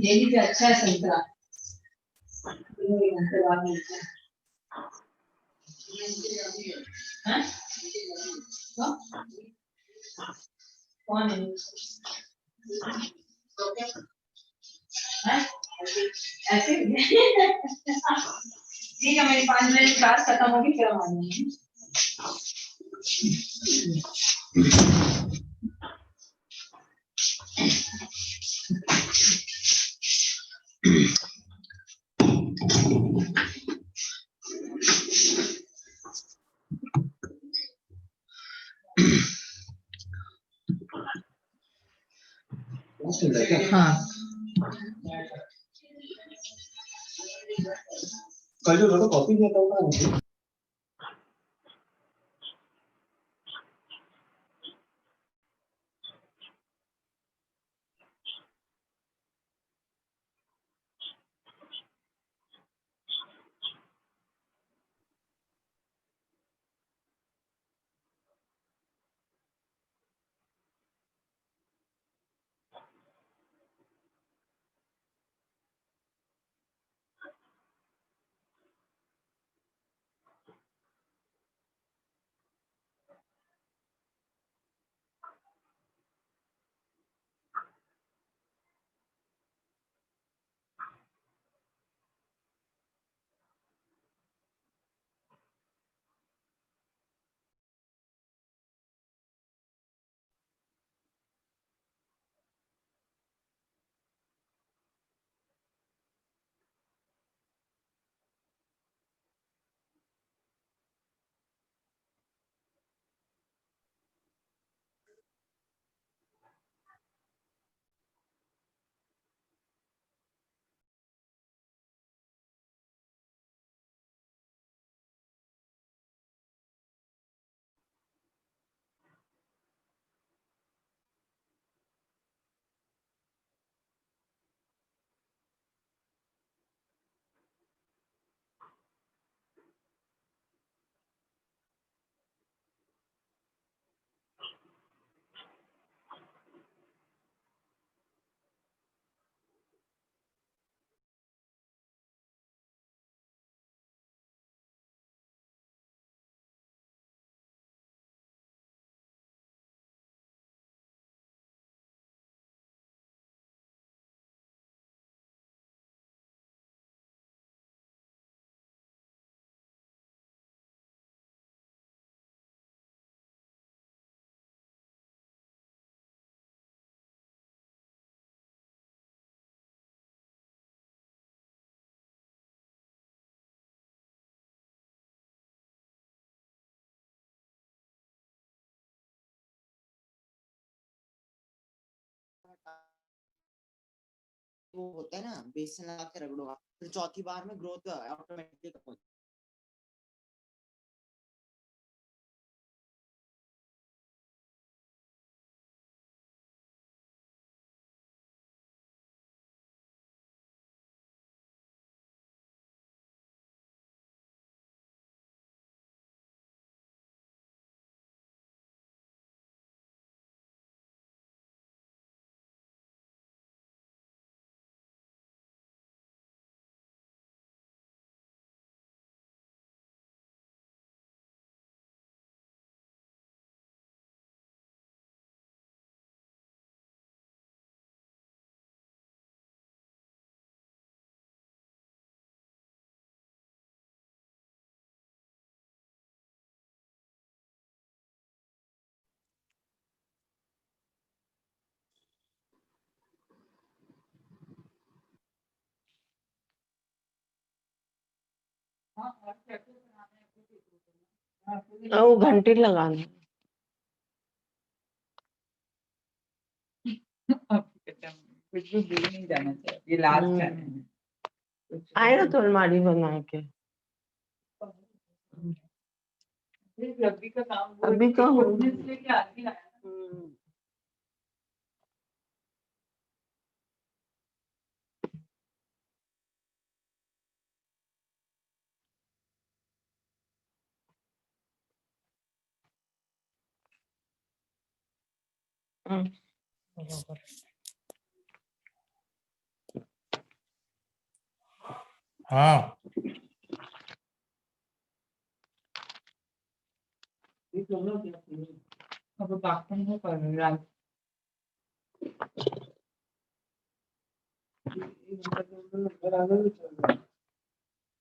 ये भी अच्छा है संतरा, घंटे बाद मिलता है। हाँ? कौन है? ऐसे ठीक है, मेरी 5 मिनट क्लास खत्म होगी फिर हम आएंगे। हाँ कल जो कॉपी दिया था ना वो होता है ना, बेसन लगा के रगड़ो, फिर चौथी बार में ग्रोथ ऑटोमेटिकली कम हो वो घंटी लगाना कुछ भी भूल नहीं जाना चाहिए, ये लास्ट टाइम आए ना तो अलमारी बना के अभी का काम अभी का हो लेके आदमी आया हाँ अब बाकी नहीं कर रहा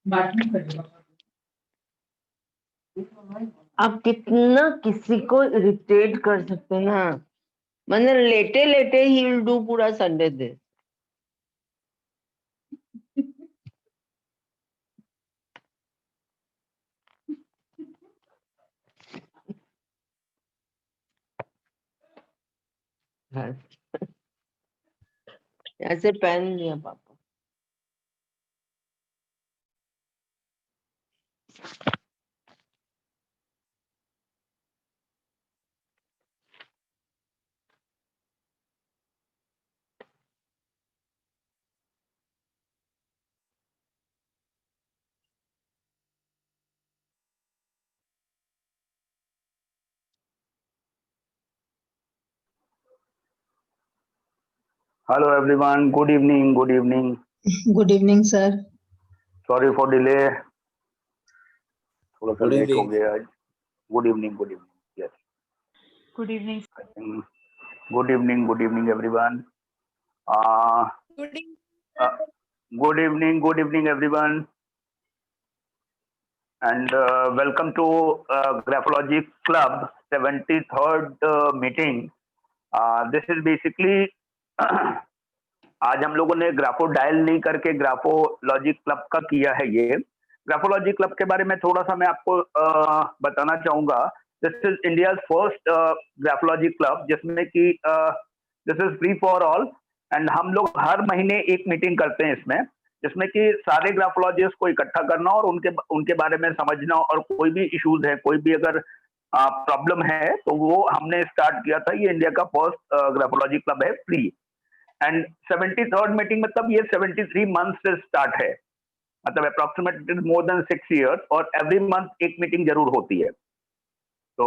बात नहीं करेगा आप कितना किसी को इरिटेट कर सकते हैं ना, मतलब लेटे लेटे ही विल डू पूरा संडे दिन। ऐसे पहन लिया पापा। Hello everyone. Good evening. Good evening. Good evening, sir. Sorry for delay. थोड़ा सा Good लेट हो evening. गया आज. Good evening. Good evening. Yes. Good evening. Good evening. Good evening everyone. Uh, Good evening. uh, good evening. Good evening everyone. And welcome to Graphology Club 73rd meeting. This is basically आज हम लोगों ने ग्राफो dial नहीं करके graphology club का किया है. ये ग्राफोलॉजी क्लब के बारे में थोड़ा सा मैं आपको बताना चाहूंगा. This is India first graphology club जिसमें कि this is free for all and हम लोग हर महीने एक मीटिंग करते हैं इसमें, जिसमें कि सारे ग्राफोलॉजिस्ट को इकट्ठा करना और उनके बारे में समझना, और कोई भी इश्यूज है, कोई भी अगर प्रॉब्लम है तो वो हमने स्टार्ट किया था. ये इंडिया का फर्स्ट ग्राफोलॉजी क्लब है, फ्री. एंड 73rd मीटिंग मतलब ये 73 मंथ से स्टार्ट है, मतलब अप्रोक्सीमेटली मोर देन 6 इयर्स, और एवरी मंथ एक मीटिंग जरूर होती है. तो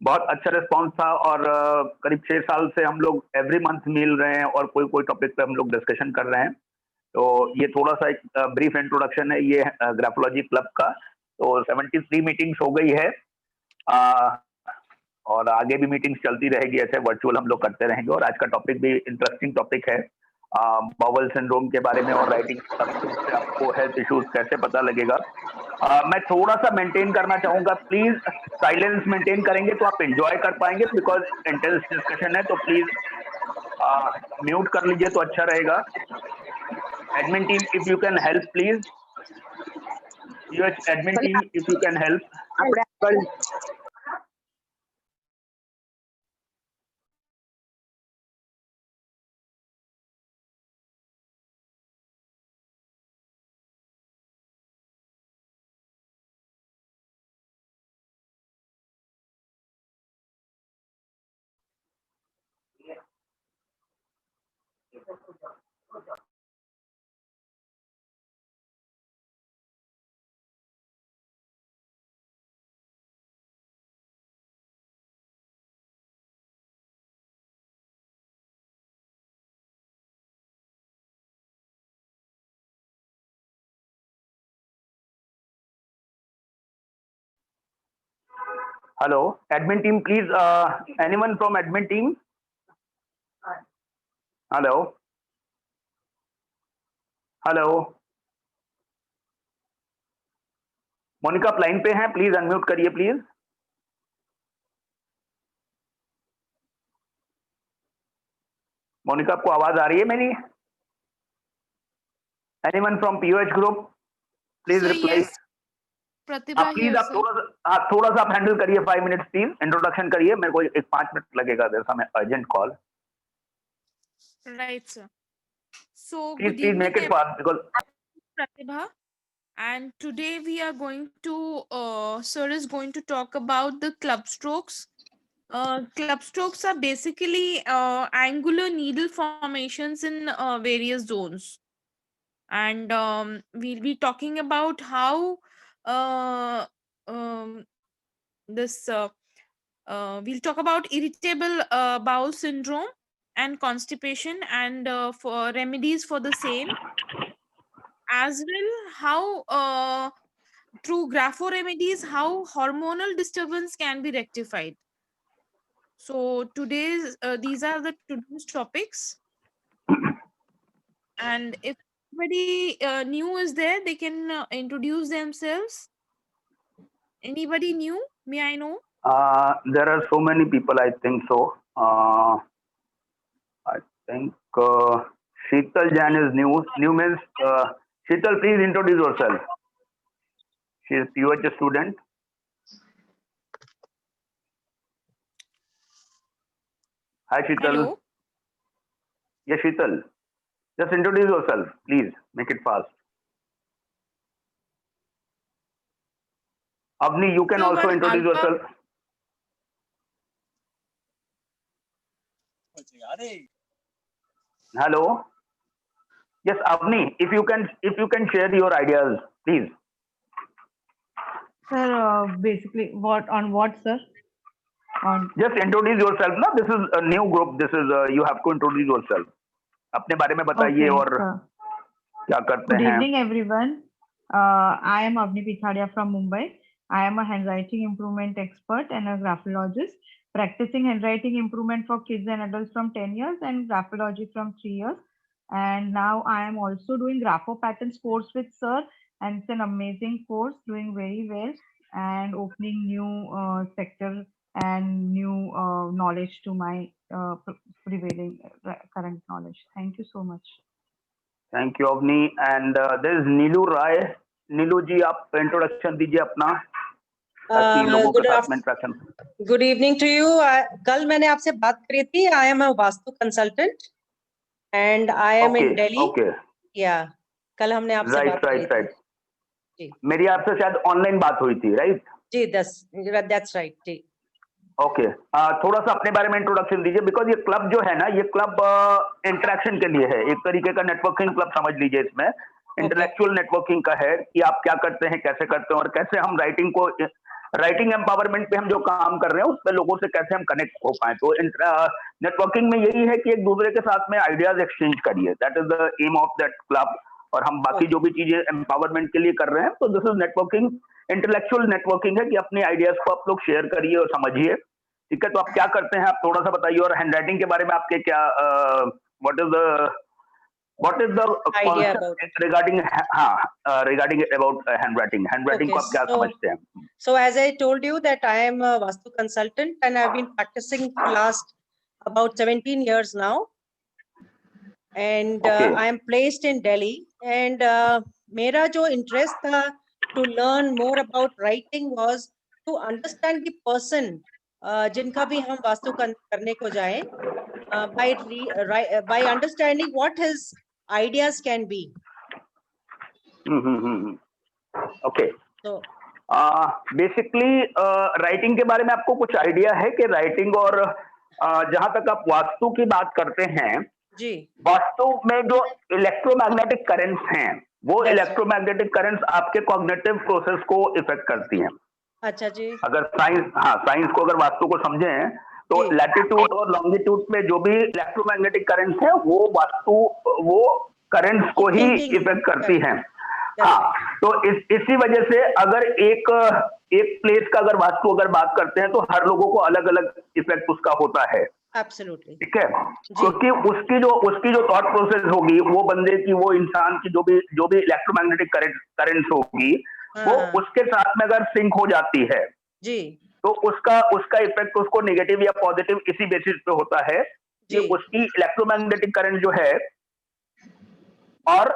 बहुत अच्छा रिस्पांस था और करीब 6 साल से हम लोग एवरी मंथ मिल रहे हैं और कोई कोई टॉपिक पे हम लोग डिस्कशन कर रहे हैं. तो ये थोड़ा सा एक ब्रीफ इंट्रोडक्शन है ये ग्राफोलॉजी क्लब का. तो 73 मीटिंग्स हो गई है और आगे भी मीटिंग्स चलती रहेगी, ऐसे वर्चुअल हम लोग करते रहेंगे. और आज का टॉपिक भी इंटरेस्टिंग टॉपिक है, बाउल सिंड्रोम के बारे में, और राइटिंग से आपको हेल्थ इश्यूज कैसे पता लगेगा. मैं थोड़ा सा मेंटेन करना चाहूंगा, प्लीज साइलेंस मेंटेन करेंगे तो आप एंजॉय कर पाएंगे, बिकॉज इंटेंस डिस्कशन है. तो प्लीज म्यूट कर लीजिए तो अच्छा रहेगा. Admin team if you can help please. Admin team if you can help. Hello, admin team, please. Anyone from admin team? Hello. Hello, Monika आप लाइन पे हैं, प्लीज अनम्यूट करिए प्लीज. मोनिका आपको आवाज आ रही है मेरी? Anyone from POH group please So reply. yes, Pratibha please here, आप sir. थोड़ा सा आप हैंडल करिए. 5 मिनट्स प्लीज, इंट्रोडक्शन करिए. मेरे को एक 5 मिनट लगेगा, जैसा मैं urgent call. Right, sir. So please good please evening, make it fast because Pratibha. And today we are going to, sir is going to talk about the club strokes. Club strokes are basically angular needle formations in various zones. And we'll be talking about how this we'll talk about irritable bowel syndrome and constipation, and for remedies for the same, as well how through grapho remedies how hormonal disturbance can be rectified. So today's these are the today's topics. And if anybody new is there, they can introduce themselves. Anybody new, may I know? there are so many people, I think so. I think Sheetal Jain is new. New means Sheetal, please introduce yourself. She is PUH student. Hi Sheetal. Hello. Yes Sheetal. Just introduce yourself, please. Make it fast. Avni, you can So also one introduce alpha- yourself. Hello. Yes, Avni, if you can share your ideas, please. Sir, basically, what, sir? On Just introduce yourself. No, this is a new group. This is you have to introduce yourself. अपने बारे में बताइए Okay, और sir. क्या करते Good हैं। evening, everyone. I am Avni Pithadia from Mumbai. I am a handwriting improvement expert and a graphologist, practicing handwriting improvement for kids and adults from 10 years and graphology from 3 years. And now I am also doing grapho patterns course with sir, and it's an amazing course, doing very well and opening new sector and new knowledge to my prevailing current knowledge. Thank you so much. Thank you Avni and there is Neelu Rai. Neelu ji आप introduction दीजिए अपना, ताकि लोगों के साथ में interaction. Good evening to you. कल मैंने आपसे बात करी थी। I am a vastu consultant and I am in Delhi. Okay, या कल हमने आपसे बात करी थी। जी, मेरी आपसे शायद ऑनलाइन बात हुई थी, राइट? जी, दैट्स राइट जी। ओके, थोड़ा सा अपने बारे में इंट्रोडक्शन दीजिए, बिकॉज ये क्लब जो है ना, ये क्लब इंटरेक्शन के लिए है, एक तरीके का नेटवर्किंग क्लब समझ लीजिए। इसमें इंटेलेक्चुअल नेटवर्किंग का है कि आप क्या करते हैं, कैसे करते हैं, और कैसे हम राइटिंग एम्पावरमेंट पे हम जो काम कर रहे हैं उस पे लोगों से कैसे हम कनेक्ट हो पाए। तो नेटवर्किंग में यही है कि एक दूसरे के साथ में आइडियाज एक्सचेंज करिए, that is the aim of that club. और हम बाकी जो भी चीजें एम्पावरमेंट के लिए कर रहे हैं, तो this is networking. Intellectual networking है कि अपने आइडियाज को आप लोग शेयर करिए और समझिए, ठीक है? तो आप क्या करते हैं, आप थोड़ा सा बताइए। और हैंडराइटिंग के बारे में आपके क्या what is the Idea concept about it. regarding regarding about handwriting को आप क्या समझते हैं? So as I told you that I am a Vastu consultant and I've been practicing for last about 17 years now, and Okay. I am placed in Delhi, and मेरा जो interest था to learn more about writing was to understand the person जिनका भी हम वास्तु करने को जाएं, by understanding what his ideas can be. Okay, So basically writing के बारे में आपको कुछ आइडिया है कि राइटिंग और जहां तक आप वास्तु की बात करते हैं जी, वास्तु में जो इलेक्ट्रोमैग्नेटिक करंट्स हैं, वो That's इलेक्ट्रोमैग्नेटिक करंट्स आपके कॉग्निटिव प्रोसेस को इफेक्ट करती हैं। अच्छा जी, अगर साइंस को अगर वास्तु को समझें तो जी। लैटिट्यूड और लॉन्गिट्यूड में जो भी इलेक्ट्रोमैग्नेटिक करंट्स हैं वो करंट्स को ही Thinking, इफेक्ट करती हैं। That's हाँ, तो इसी वजह से अगर एक प्लेस का अगर वास्तु अगर बात करते हैं तो हर लोगों को अलग अलग इफेक्ट उसका होता है, absolutely. ठीक है? क्योंकि उसकी जो थॉट प्रोसेस होगी, वो बंदे की, वो इंसान की जो भी इलेक्ट्रोमैग्नेटिक करंट्स होगी, वो हाँ। उसके साथ में अगर सिंक हो जाती है जी, तो उसका इफेक्ट उसको नेगेटिव या पॉजिटिव इसी बेसिस पे होता है कि जी। उसकी इलेक्ट्रोमैग्नेटिक करंट जो है। और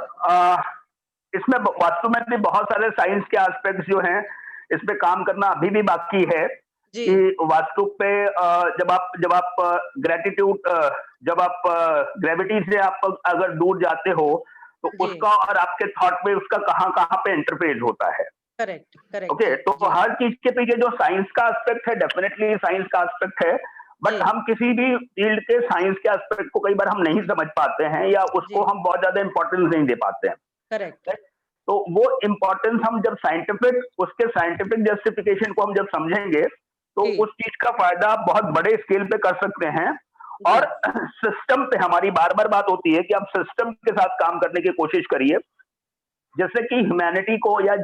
इसमें वास्तव में भी बहुत सारे साइंस के एस्पेक्ट्स जो हैं, इस पे काम करना अभी भी बाकी है जी, कि वास्तु पे जब आप ग्रेटिट्यूड जब आप ग्रेविटी से आप अगर दूर जाते हो तो जी। उसका और आपके थॉट में उसका कहाँ पे इंटरफेस होता है। करेक्ट। ओके, तो हर चीज के पीछे जो साइंस का एस्पेक्ट है, डेफिनेटली साइंस का एस्पेक्ट है, बट जी। हम किसी भी फील्ड के साइंस के एस्पेक्ट को कई बार हम नहीं समझ पाते हैं या उसको जी। हम बहुत ज्यादा इंपॉर्टेंस नहीं दे पाते हैं। करेक्ट, तो वो इम्पोर्टेंस हम जब उसके साइंटिफिक जस्टिफिकेशन को हम जब समझेंगे तो जी। उस चीज का फायदा आप बहुत बड़े स्केल पे कर सकते हैं। और सिस्टम पे हमारी बार बार बात होती है कि आप सिस्टम के साथ काम करने की कोशिश करिए, जैसे कि ह्यूमैनिटी को या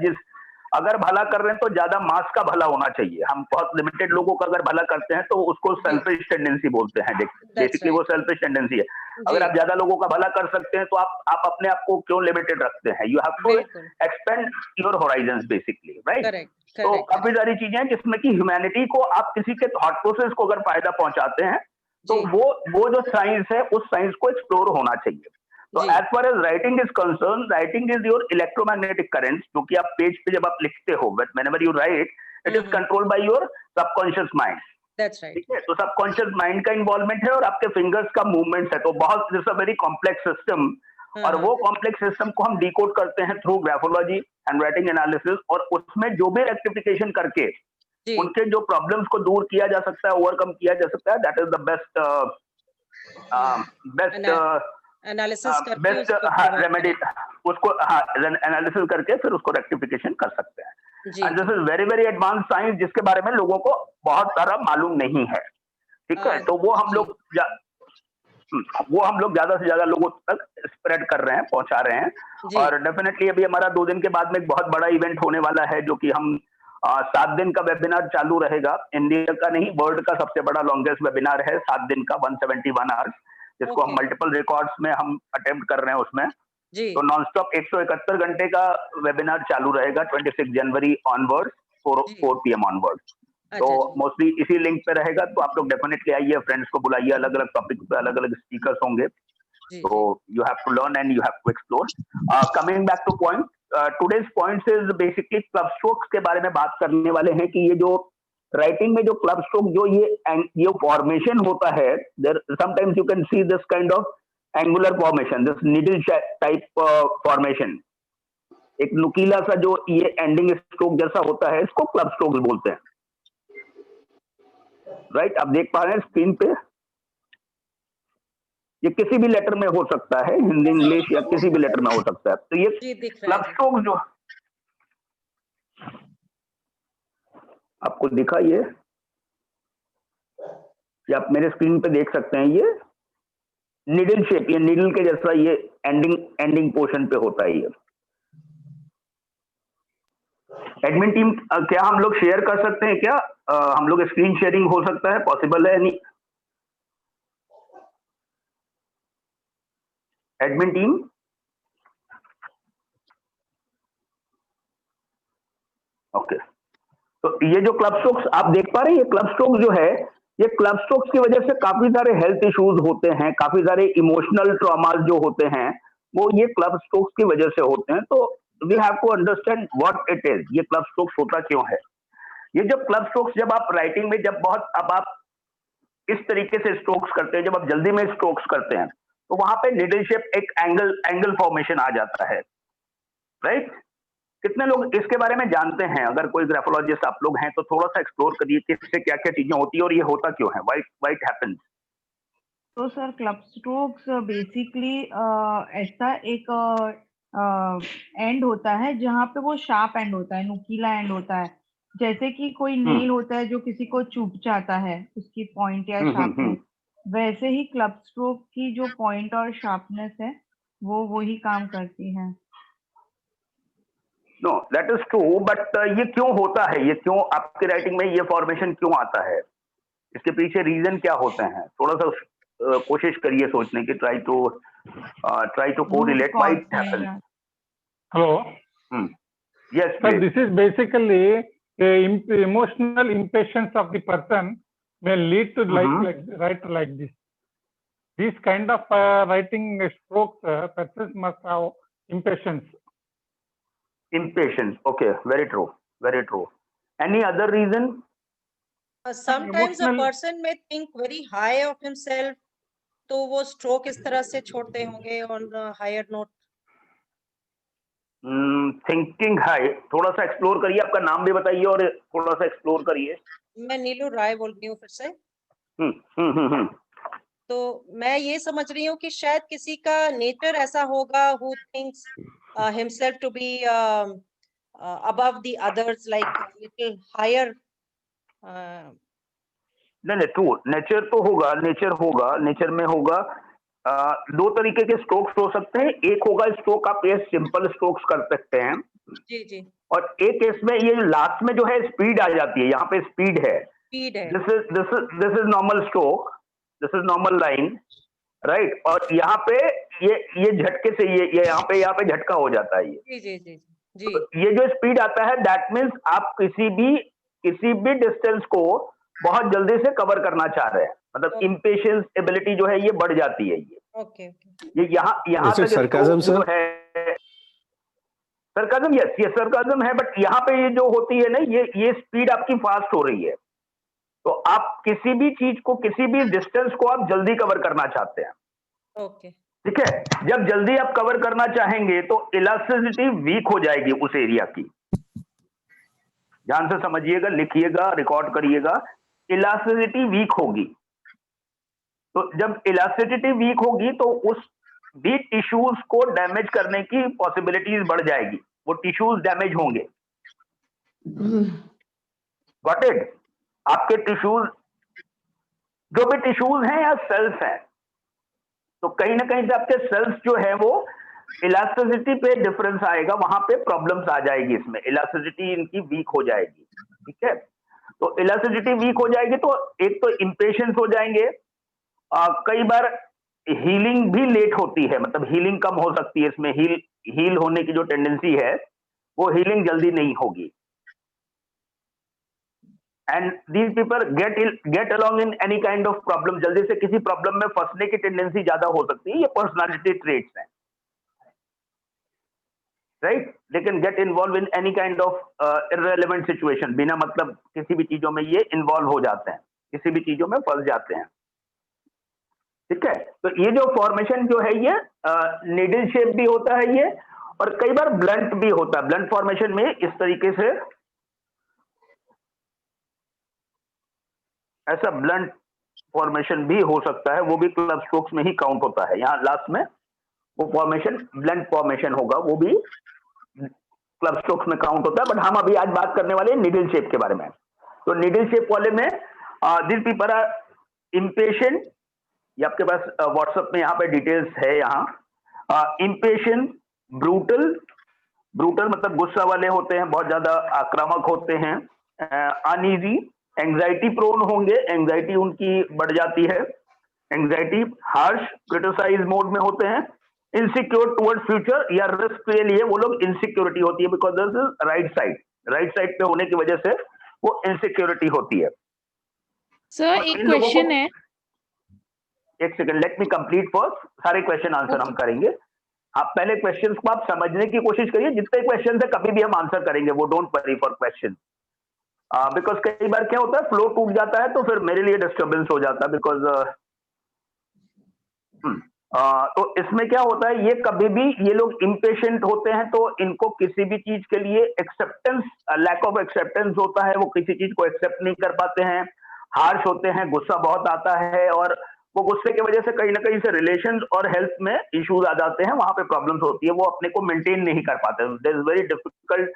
अगर भला कर रहे हैं तो ज्यादा मास का भला होना चाहिए। हम बहुत लिमिटेड लोगों का अगर भला करते हैं तो उसको सेल्फिश टेंडेंसी बोलते हैं। बेसिकली वो सेल्फिश टेंडेंसी है। अगर आप ज्यादा लोगों का भला कर सकते हैं तो आप अपने आप को क्यों लिमिटेड रखते हैं? यू हैव टू बिल्कुल। Expand your horizons basically, right? Correct, तो काफी सारी चीजें हैं जिसमें कि ह्यूमैनिटी को आप किसी के थॉट प्रोसेस को अगर फायदा पहुंचाते हैं तो जी। वो जो साइंस है उस साइंस को एक्सप्लोर होना चाहिए। तो जी। As far as writing is concern, writing is your electromagnetic currents, जो कि आप पेज पे जब आप लिखते हो, whenever you write, it is controlled by your subconscious mind. That's right. ठीक है, तो सबकॉन्शियस माइंड का इन्वॉल्वमेंट है और आपके फिंगर्स का मूवमेंट्स है। तो बहुत it's a very complex system, और वो कॉम्प्लेक्स सिस्टम को हम डिकोड करते हैं through graphology and writing analysis, और उसमें जो भी रेक्टिफिकेशन करके जी। उनके जो प्रॉब्लम्स को दूर किया जा सकता है, ओवरकम किया जा सकता है, दैट इज द एनालिसिस करके बेस्ट उसको रेमेडी। उसको एनालिसिस करके फिर उसको रेक्टिफिकेशन कर सकते हैं। जी। And this is very very advance science जिसके बारे में लोगों को बहुत सारा मालूम नहीं है, ठीक है? तो वो हम जी। लोग वो हम लोग ज्यादा से ज्यादा लोगों तक स्प्रेड कर रहे हैं, पहुंचा रहे हैं। जी और डेफिनेटली अभी हमारा 2 दिन के बाद में एक बहुत बड़ा इवेंट होने वाला है, जो कि हम 7 दिन का वेबिनार चालू रहेगा। इंडिया का नहीं, वर्ल्ड का सबसे बड़ा लॉन्गेस्ट वेबिनार है, 7 दिन का, 171 आवर्स, जिसको हम ओके मल्टीपल रिकॉर्ड्स में हम अटेम्प्ट कर रहे हैं उसमें। जी तो नॉन स्टॉप 171 घंटे का वेबिनार चालू रहेगा 26 जनवरी ऑनवर्ड्स, जी 4 PM ऑनवर्ड्स। तो अच्छा अच्छा मोस्टली इसी लिंक पे रहेगा, तो आप लोग डेफिनेटली आइए, फ्रेंड्स को बुलाइए, अलग अलग टॉपिक पे अलग अलग स्पीकर्स होंगे। जी So you have to learn and you have to explore. Coming back to point, today's points is basically club strokes के बारे में बात करने वाले हैं कि ये जो राइटिंग में जो क्लब स्ट्रोक जो ये फॉर्मेशन होता है, there sometimes you can see this kind of angular formation, this needle type formation, एक नुकीला सा जो ये एंडिंग स्ट्रोक जैसा होता है, इसको क्लब स्ट्रोक बोलते हैं। राइट, आप देख पा रहे हैं स्क्रीन पे, ये किसी भी लेटर में हो सकता है, हिंदी इंग्लिश या किसी भी लेटर में हो सकता है। तो ये जी दिख रहा क्लब है स्ट्रोक जो आपको दिखा, ये आप मेरे स्क्रीन पे देख सकते हैं, ये निडल शेप, ये निडल के जैसा ये एंडिंग पोर्शन पे होता है। ये एडमिन टीम, क्या हम लोग शेयर कर सकते हैं क्या? हम लोग स्क्रीन शेयरिंग हो सकता है, पॉसिबल है? नहीं, एडमिन टीम, ओके। तो ये जो क्लब स्ट्रोक्स आप देख पा रहे हैं, ये क्लब स्ट्रोक जो है, ये क्लब स्ट्रोक्स की वजह से काफी सारे हेल्थ इश्यूज होते हैं, काफी सारे इमोशनल ट्रॉमास जो होते हैं, वो ये क्लब स्ट्रोक्स की वजह से होते हैं। तो we have to understand what it is, ये क्लब स्ट्रोक्स होता क्यों है। ये जो क्लब स्ट्रोक्स, जब आप राइटिंग में अब आप इस तरीके से स्ट्रोक्स करते हैं, जब आप जल्दी में स्ट्रोक्स करते हैं, तो वहां पे निडल शेप एक एंगल फॉर्मेशन आ जाता है। राइट, कितने लोग इसके बारे में जानते हैं? अगर कोई ग्राफोलॉजिस्ट आप लोग हैं तो थोड़ा सा एक्सप्लोर करिए कि इससे क्या क्या चीजें होती है और ये होता क्यों है, व्हाई इट हैपेंस। तो सर क्लब स्ट्रोक्स बेसिकली ऐसा एक एंड होता है जहाँ पे वो शार्प एंड होता है, नुकीला एंड होता है। जैसे कि कोई नेल होता है जो किसी को चुभ जाता है, उसकी पॉइंट या शार्पनेस, वैसे ही क्लब स्ट्रोक की जो पॉइंट और शार्पनेस है वो वही काम करती है। No, that is true, but ये क्यों होता है, ये क्यों आपके राइटिंग में ये फॉर्मेशन क्यों आता है, इसके पीछे रीजन क्या होते हैं? थोड़ा सा कोशिश करिए सोचने की, try to correlate why it happens. Hello. Yes, Sir, please. this is basically a emotional impatience of the person may lead to write like this. This kind of writing strokes, persons must have impatience. Impatience. Okay, very true, very true. Any other reason? sometimes a emotional- person may think very high of himself, तो वो stroke इस तरह से छोड़ते होंगे on higher note. Thinking high, थोड़ा सा explore करिए, आपका नाम भी बताइए और थोड़ा सा एक्सप्लोर करिए। मैं नीलू राय बोल रही हूँ फिर से। तो मैं ये समझ रही हूँ कि शायद किसी का नेचर ऐसा होगा who thinks himself to be above the others, like little higher. नहीं, ट्रू, नेचर तो होगा, नेचर में होगा। 2 तरीके के स्ट्रोक्स हो सकते हैं। एक होगा स्ट्रोक, आप ये सिंपल स्ट्रोक्स कर सकते हैं, जी जी, और एक केस में ये लास्ट में जो है स्पीड आ जाती है, यहाँ पे स्पीड है, स्पीड है। This is normal stroke, this is normal line, right. और यहाँ पे ये झटके से ये यहाँ पे झटका हो जाता है। जी जी जी जी, तो ये जो स्पीड आता है, दैट मीन्स आप किसी भी डिस्टेंस को बहुत जल्दी से कवर करना चाह रहे हैं, मतलब इम्पेशेंस एबिलिटी जो है ये बढ़ जाती है। ओके ये यहाँ तक sarcasm, जो है सरकाजम, यस ये सरकाजम है, बट यहाँ पे ये जो होती है ना, ये स्पीड आपकी फास्ट हो रही है, तो आप किसी भी चीज को, किसी भी डिस्टेंस को आप जल्दी कवर करना चाहते हैं। ओके, ठीक है, जब जल्दी आप कवर करना चाहेंगे तो इलास्टिसिटी वीक हो जाएगी उस एरिया की। ध्यान से समझिएगा, लिखिएगा, रिकॉर्ड करिएगा, इलास्टिसिटी वीक होगी। तो जब इलास्टिसिटी वीक होगी तो उस भी टिश्यूज को डैमेज करने की पॉसिबिलिटीज बढ़ जाएगी, वो टिश्यूज डैमेज होंगे। Got it? आपके टिश्यूज, जो भी टिश्यूज हैं या सेल्स हैं, तो कहीं ना कहीं से आपके सेल्स जो है वो इलास्टिसिटी पे डिफरेंस आएगा, वहां पे प्रॉब्लम्स आ जाएगी, इसमें इलास्टिसिटी इनकी वीक हो जाएगी। ठीक है, तो इलास्टिसिटी वीक हो जाएगी तो एक तो इम्पेशेंस हो जाएंगे, कई बार हीलिंग भी लेट होती है, मतलब हीलिंग कम हो सकती है इसमें, हील होने की जो टेंडेंसी है वो हीलिंग जल्दी नहीं होगी। And these people get along in any kind of problem, जल्दी से किसी प्रॉब्लम में फंसने की टेंडेंसी ज्यादा हो सकती है, ये पर्सनालिटी ट्रेट्स हैं, right. They can get involve in any kind of irrelevant situation, बिना मतलब किसी भी चीजों में ये इन्वॉल्व हो जाते हैं, किसी भी चीजों में फंस जाते हैं। ठीक है, तो ये जो फॉर्मेशन जो है ये नीडल शेप भी होता है ये, और कई बार ब्लंट भी होता है। ब्लंट फॉर्मेशन में इस तरीके से ऐसा ब्लंट फॉर्मेशन भी हो सकता है, वो भी क्लब स्ट्रोक्स में ही काउंट होता है। यहाँ लास्ट में वो फॉर्मेशन ब्लंट फॉर्मेशन होगा, वो भी क्लब स्ट्रोक्स में काउंट होता है। बट हम अभी आज बात करने वाले हैं निडल शेप के बारे में। तो निडल शेप वाले में दिस पीपल आर इम्पेशेंट, ये आपके पास व्हाट्सएप में यहाँ पे डिटेल्स है। यहाँ इम्पेशेंट, ब्रूटल मतलब गुस्सा वाले होते हैं, बहुत ज्यादा आक्रामक होते हैं। अनईजी, एंग्जाइटी प्रोन होंगे, एंग्जाइटी उनकी बढ़ जाती है, एंग्जाइटी। हार्श, क्रिटिसाइज मोड में होते हैं। इनसिक्योर टुवर्ड्स फ्यूचर, या रिस्क के लिए वो लोग इनसिक्योरिटी होती है, because this is right side पे होने की वजह से वो इनसिक्योरिटी होती है। सर एक क्वेश्चन है, एक second, let me complete first, सारे क्वेश्चन आंसर हम करेंगे। आप पहले क्वेश्चंस को आप समझने की कोशिश करिए, जितने क्वेश्चन है कभी भी हम आंसर करेंगे, वो don't worry for question, because कई बार क्या होता है फ्लो टूट जाता है तो फिर मेरे लिए डिस्टर्बेंस हो जाता है, बिकॉज तो इसमें क्या होता है, ये कभी भी ये लोग इम्पेशेंट होते हैं तो इनको किसी भी चीज के लिए एक्सेप्टेंस, लैक ऑफ एक्सेप्टेंस होता है, वो किसी चीज को एक्सेप्ट नहीं कर पाते हैं। हार्श होते हैं, गुस्सा बहुत आता है, और वो गुस्से की वजह से कहीं ना कहीं से रिलेशंस और हेल्थ में इश्यूज आ जाते हैं, वहां पे प्रॉब्लम्स होती है, वो अपने को मेंटेन नहीं कर पाते। This is very difficult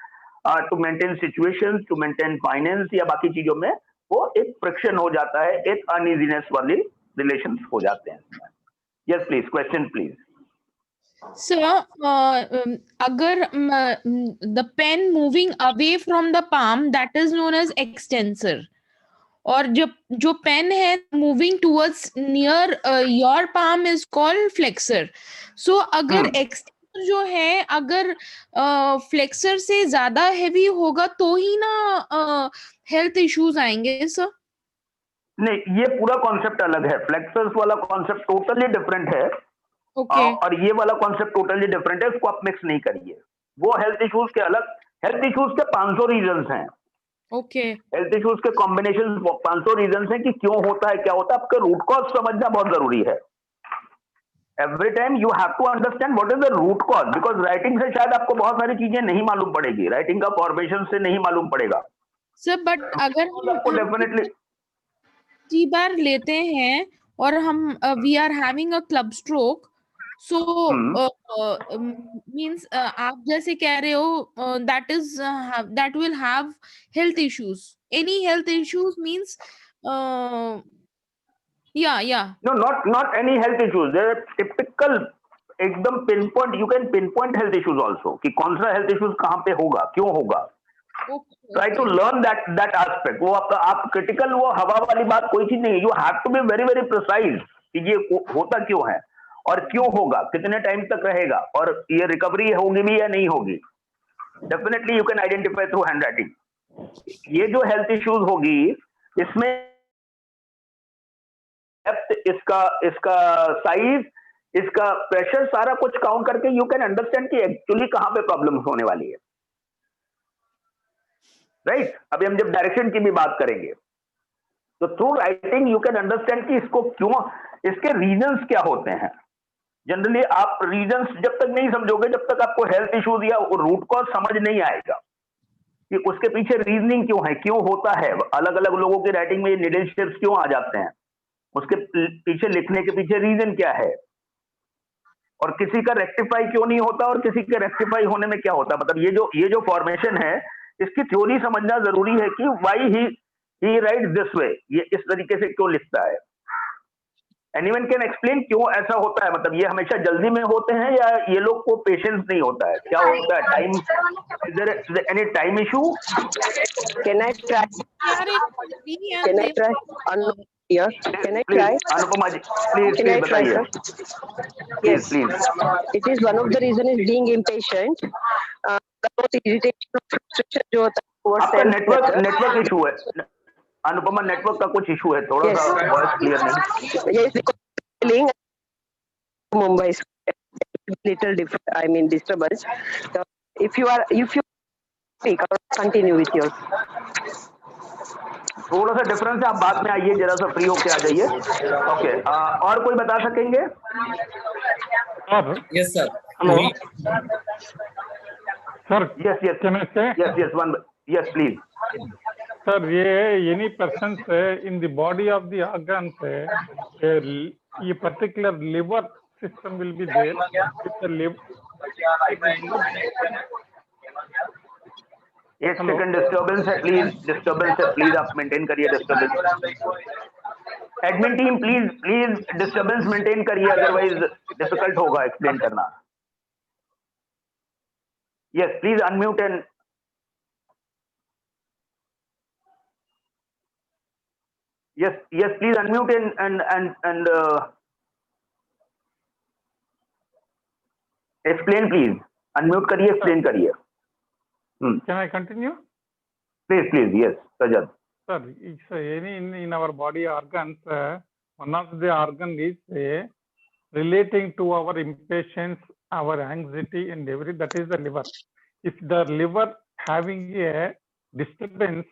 to maintain situations, to maintain finance या बाकी चीजों में वो एक फ्रिक्शन हो जाता है, एक अनइजीनेस वाली रिलेशंस हो जाते हैं। Yes please, question please. Sir अगर the pen moving away from the palm, that is known as extensor, और जो पेन है moving towards near your palm is called flexor. So अगर एक्सटेंसर जो है अगर फ्लेक्सर से ज्यादा हैवी होगा तो ही ना हेल्थ इश्यूज आएंगे सर? नहीं, ये पूरा कॉन्सेप्ट अलग है, फ्लेक्सर्स वाला कॉन्सेप्ट टोटली डिफरेंट है। और ये वाला कॉन्सेप्ट टोटली डिफरेंट है, उसको आप मिक्स नहीं करिए। वो हेल्थ इश्यूज के अलग, हेल्थ इश्यूज के 500 रीजंस हैं। हेल्थ इश्यूज के कॉम्बिनेशन 500 रीजंस हैं कि क्यों होता है, क्या होता है। आपका रूट कॉज समझना बहुत जरूरी है। Every time you have to understand what is the root cause, because writing से शायद आपको बहुत सारी चीजें नहीं मालूम पड़ेगी, राइटिंग का फॉर्मेशन से नहीं मालूम पड़ेगा सर। बट अगर आपको डेफिनेटली बार लेते हैं और हम we are having a club stroke, so means आप जैसे कह रहे हो that will have health issues, any health issues means no, not any health issues, there are typical एकदम pin point, you can pin point health issues also, कि कौन सा health issues कहाँ पे होगा, क्यों होगा। Try to learn that aspect. वो आप क्रिटिकल, वो हवा वाली बात कोई चीज नहीं है। You have to be very very precise कि ये होता क्यों है और क्यों होगा, कितने टाइम तक रहेगा, और ये रिकवरी होगी भी या नहीं होगी। Definitely you can identify through hand writing. ये जो हेल्थ इश्यूज होगी इसमें इसका साइज, इसका प्रेशर, सारा कुछ काउंट करके यू कैन अंडरस्टैंड कि एक्चुअली कहां पे प्रॉब्लम होने वाली है, राइट। अभी हम जब डायरेक्शन की भी बात करेंगे तो through writing you can understand कि इसको क्यों, इसके रीजंस क्या होते हैं। जनरली आप रीजंस जब तक नहीं समझोगे, जब तक आपको हेल्थ इश्यूज या रूट कॉज समझ नहीं आएगा कि उसके पीछे रीजनिंग क्यों है, क्यों होता है। अलग अलग लोगों की राइटिंग में ये निडल शेप्स क्यों आ जाते हैं, उसके पीछे लिखने के पीछे रीजन क्या है, और किसी का रेक्टिफाई क्यों नहीं होता और किसी के रेक्टिफाई होने में क्या होता है। मतलब ये जो फॉर्मेशन है इसकी थ्योरी समझना जरूरी है कि why he right this way, ये इस तरीके से क्यों लिखता है। एनीवन कैन एक्सप्लेन क्यों ऐसा होता है? मतलब ये हमेशा जल्दी में होते हैं या ये लोग को पेशेंस नहीं होता है? क्या होता है? Time, is there any time issue? Can I try? They are in hurry and Can I they try? Here. Can I try? Please Anupama ji, please Can I try, बताइए, sir? Please Yes. Please. It is one of the reason is being impatient. The most irritation, frustration जो होता है वो आपका self- network issue है Anupama, network का कुछ issue है, थोड़ा Yes. सा वॉइस क्लियर नहीं। Yes, because feeling Mumbai is little different. I mean disturbance. So if you speak or continue with yours. थोड़ा सा डिफरेंस है, आप बाद में आइए, जरा सा फ्री होके आ जाइए। ओके, और कोई बता सकेंगे? Yes, sir. Hello. Sir, yes yes can I say? Yes please. Sir, any person in the body of the organ a particular liver system will be there. If the liver, एक second disturbance है please आप maintain करिए disturbance. Admin team please disturbance maintain करिए, otherwise difficult होगा explain करना। Yes please unmute and yes please unmute and explain please, unmute करिए, explain करिए। can I continue? Please, yes, Rajat. Sir, it's any in our body organs, one of the organ is relating to our impatience, our anxiety, and that is the liver. If the liver having a disturbance,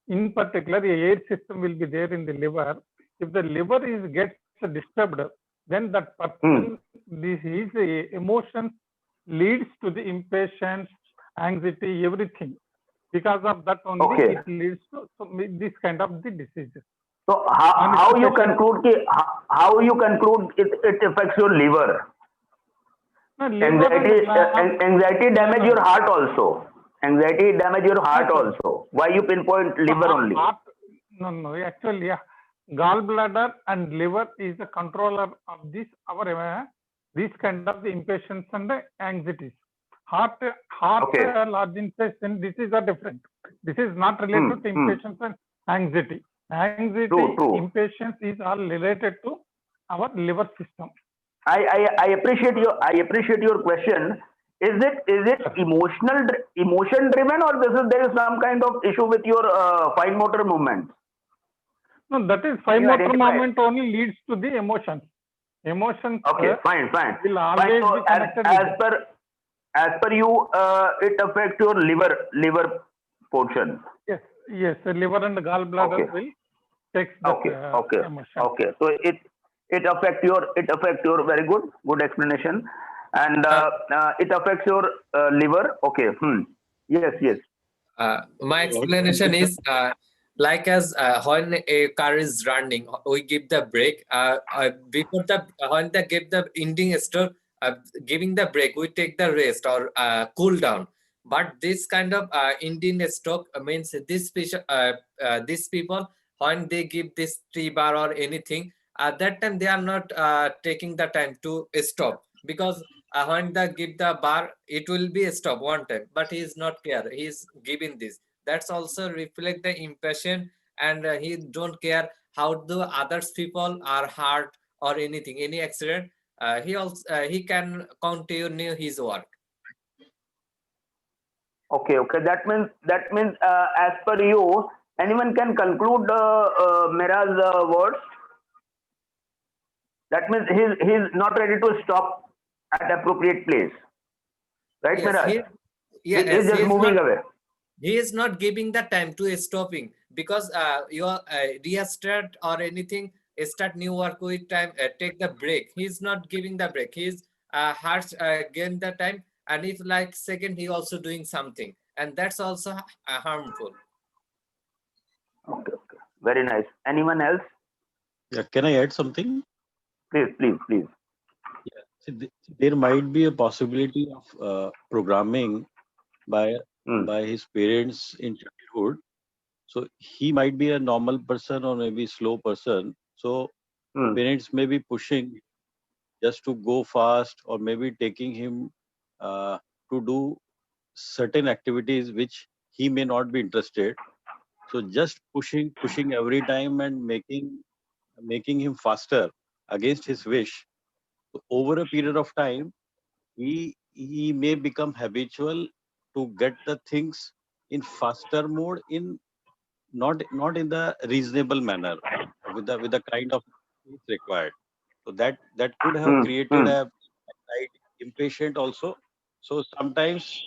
in particular, the air system will be there in the liver. If the liver gets disturbed, then that person, his emotions leads to the impatience, anxiety, everything. Because of that only it leads to this kind of the diseases. So how you conclude it affects your liver? No, Anxiety damage your heart also. Anxiety damage your heart also. Why you pinpoint liver only? No. Actually, gallbladder and liver is the controller of this this kind of the impatience and the anxieties. Heart, large intestine. This is a different. This is not related to impatience and anxiety. True. Impatience is all related to our liver system. I appreciate your question. Is it emotion driven, or there is some kind of issue with your fine motor movement? No, that is fine motor movement only leads to the emotions. Emotions. Okay, fine. Will always so be connected. As per you, it affects your liver portion. Yes. The liver and the gallbladder will take that emotion. Okay. So it affects your very good explanation. And it affects your liver. Okay. Yes. My explanation is like as when a car is running, we give the brake. Before when they give the ending stop, giving the brake, we take the rest or cool down. But this kind of ending stop means this people when they give this T-bar or anything, at that time they are not taking the time to stop, because when they give the bar, it will be stop one time, but he is not care. He is giving this. That's also reflect the impatient, and he don't care how the others people are hurt or anything, any accident. He can continue his work. Okay. That means as per you, anyone can conclude Mira's words. That means he's not ready to stop at appropriate place, right, Miraj? Yes, he's just moving away. He is not giving the time to stopping, because your restart or anything, start new work with time, take the break. He's not giving the break. He's gain the time, and if like second, he also doing something, and that's also harmful. Okay. Very nice. Anyone else? Yeah, can I add something? Please. There might be a possibility of programming by his parents in childhood. So he might be a normal person or maybe slow person. So parents may be pushing just to go fast, or maybe taking him to do certain activities which he may not be interested. So just pushing every time and making him faster against his wish. So over a period of time, he may become habitual to get the things in faster mode, in not in the reasonable manner, with the kind of things required. So that could have created a impatient also. So sometimes,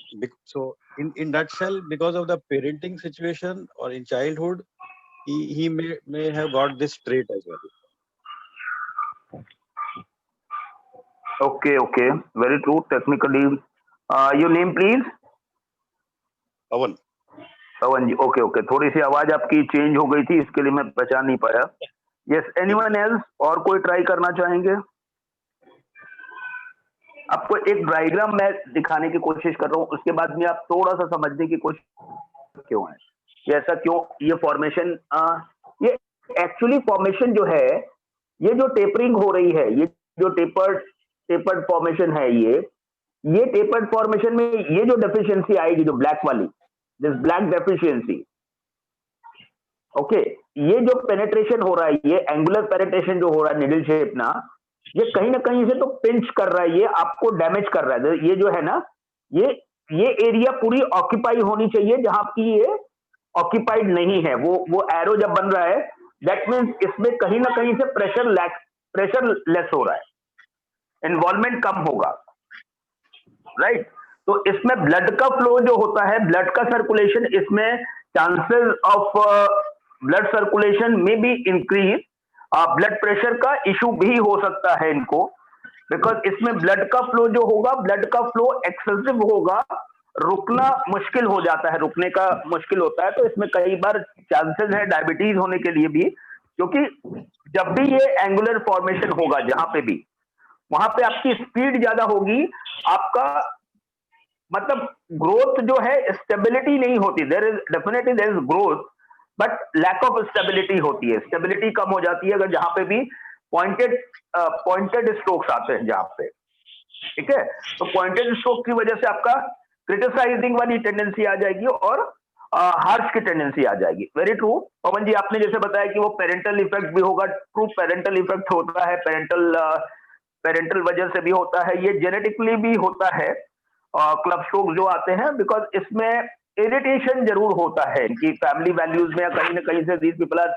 so in nutshell, because of the parenting situation or in childhood, he may have got this trait as well. Okay, very true. Technically, your name please? Pawan. Pawan ji, okay, थोड़ी सी आवाज आपकी change हो गई थी, इसके लिए मैं पहचान नहीं पाया. Yes, anyone else? और कोई ट्राई करना चाहेंगे? आपको एक डायग्राम मैं दिखाने की कोशिश कर रहा हूं, उसके बाद में आप थोड़ा सा समझने की कोशिश क्यों है ये ऐसा, क्यों ये फॉर्मेशन, ये एक्चुअली फॉर्मेशन जो है, ये जो टेपरिंग हो रही है, ये जो टेपर्ड फॉर्मेशन है, ये टेपर्ड फॉर्मेशन में ये जो डेफिशिएंसी आएगी, जो ब्लैक वाली, दिस ब्लैक डेफिशिएंसी, ओके, ये जो पेनिट्रेशन हो रहा है, ये एंगुलर पेनिट्रेशन जो हो रहा है निडल शेप ना, ये कहीं ना कहीं से तो पिंच कर रहा है, ये आपको डैमेज कर रहा है. ये जो है ना, ये एरिया पूरी ऑक्यूपाई होनी चाहिए, जहां की ये ऑक्यूपाइड नहीं है. वो एरो जब बन रहा है, दैट मीन्स इसमें कहीं ना कहीं से प्रेशर लेस हो रहा है, इन्वॉल्वमेंट कम होगा, राइट. तो इसमें ब्लड का फ्लो जो होता है, ब्लड का सर्कुलेशन, इसमें चांसेस ऑफ ब्लड सर्कुलेशन में भी इंक्रीज, ब्लड प्रेशर का इशू भी हो सकता है इनको, बिकॉज इसमें ब्लड का फ्लो जो होगा, ब्लड का फ्लो एक्सेसिव होगा, रुकना मुश्किल हो जाता है, रुकने का मुश्किल होता है. तो इसमें कई बार चांसेस है डायबिटीज होने के लिए भी, क्योंकि जब भी ये एंगुलर फॉर्मेशन होगा, जहां पे भी, वहां पे आपकी स्पीड ज्यादा होगी, आपका मतलब ग्रोथ जो है, स्टेबिलिटी नहीं होती. There is definitely there is growth, but lack of stability होती है, स्टेबिलिटी कम हो जाती है अगर जहां पे भी पॉइंटेड स्ट्रोक्स आते हैं जहां पे, ठीक है. तो पॉइंटेड स्ट्रोक की वजह से आपका क्रिटिसाइजिंग वाली टेंडेंसी आ जाएगी और हार्श की टेंडेंसी आ जाएगी. Very true. पवन जी, आपने जैसे बताया कि वो पेरेंटल इफेक्ट भी होगा, ट्रू पेरेंटल इफेक्ट होता है, पेरेंटल वजह से भी होता है, ये जेनेटिकली भी होता है क्लब स्ट्रोक जो आते हैं, बिकॉज इसमें इरिटेशन जरूर होता है कि फैमिली वैल्यूज में, या कहीं ना कहीं से these people are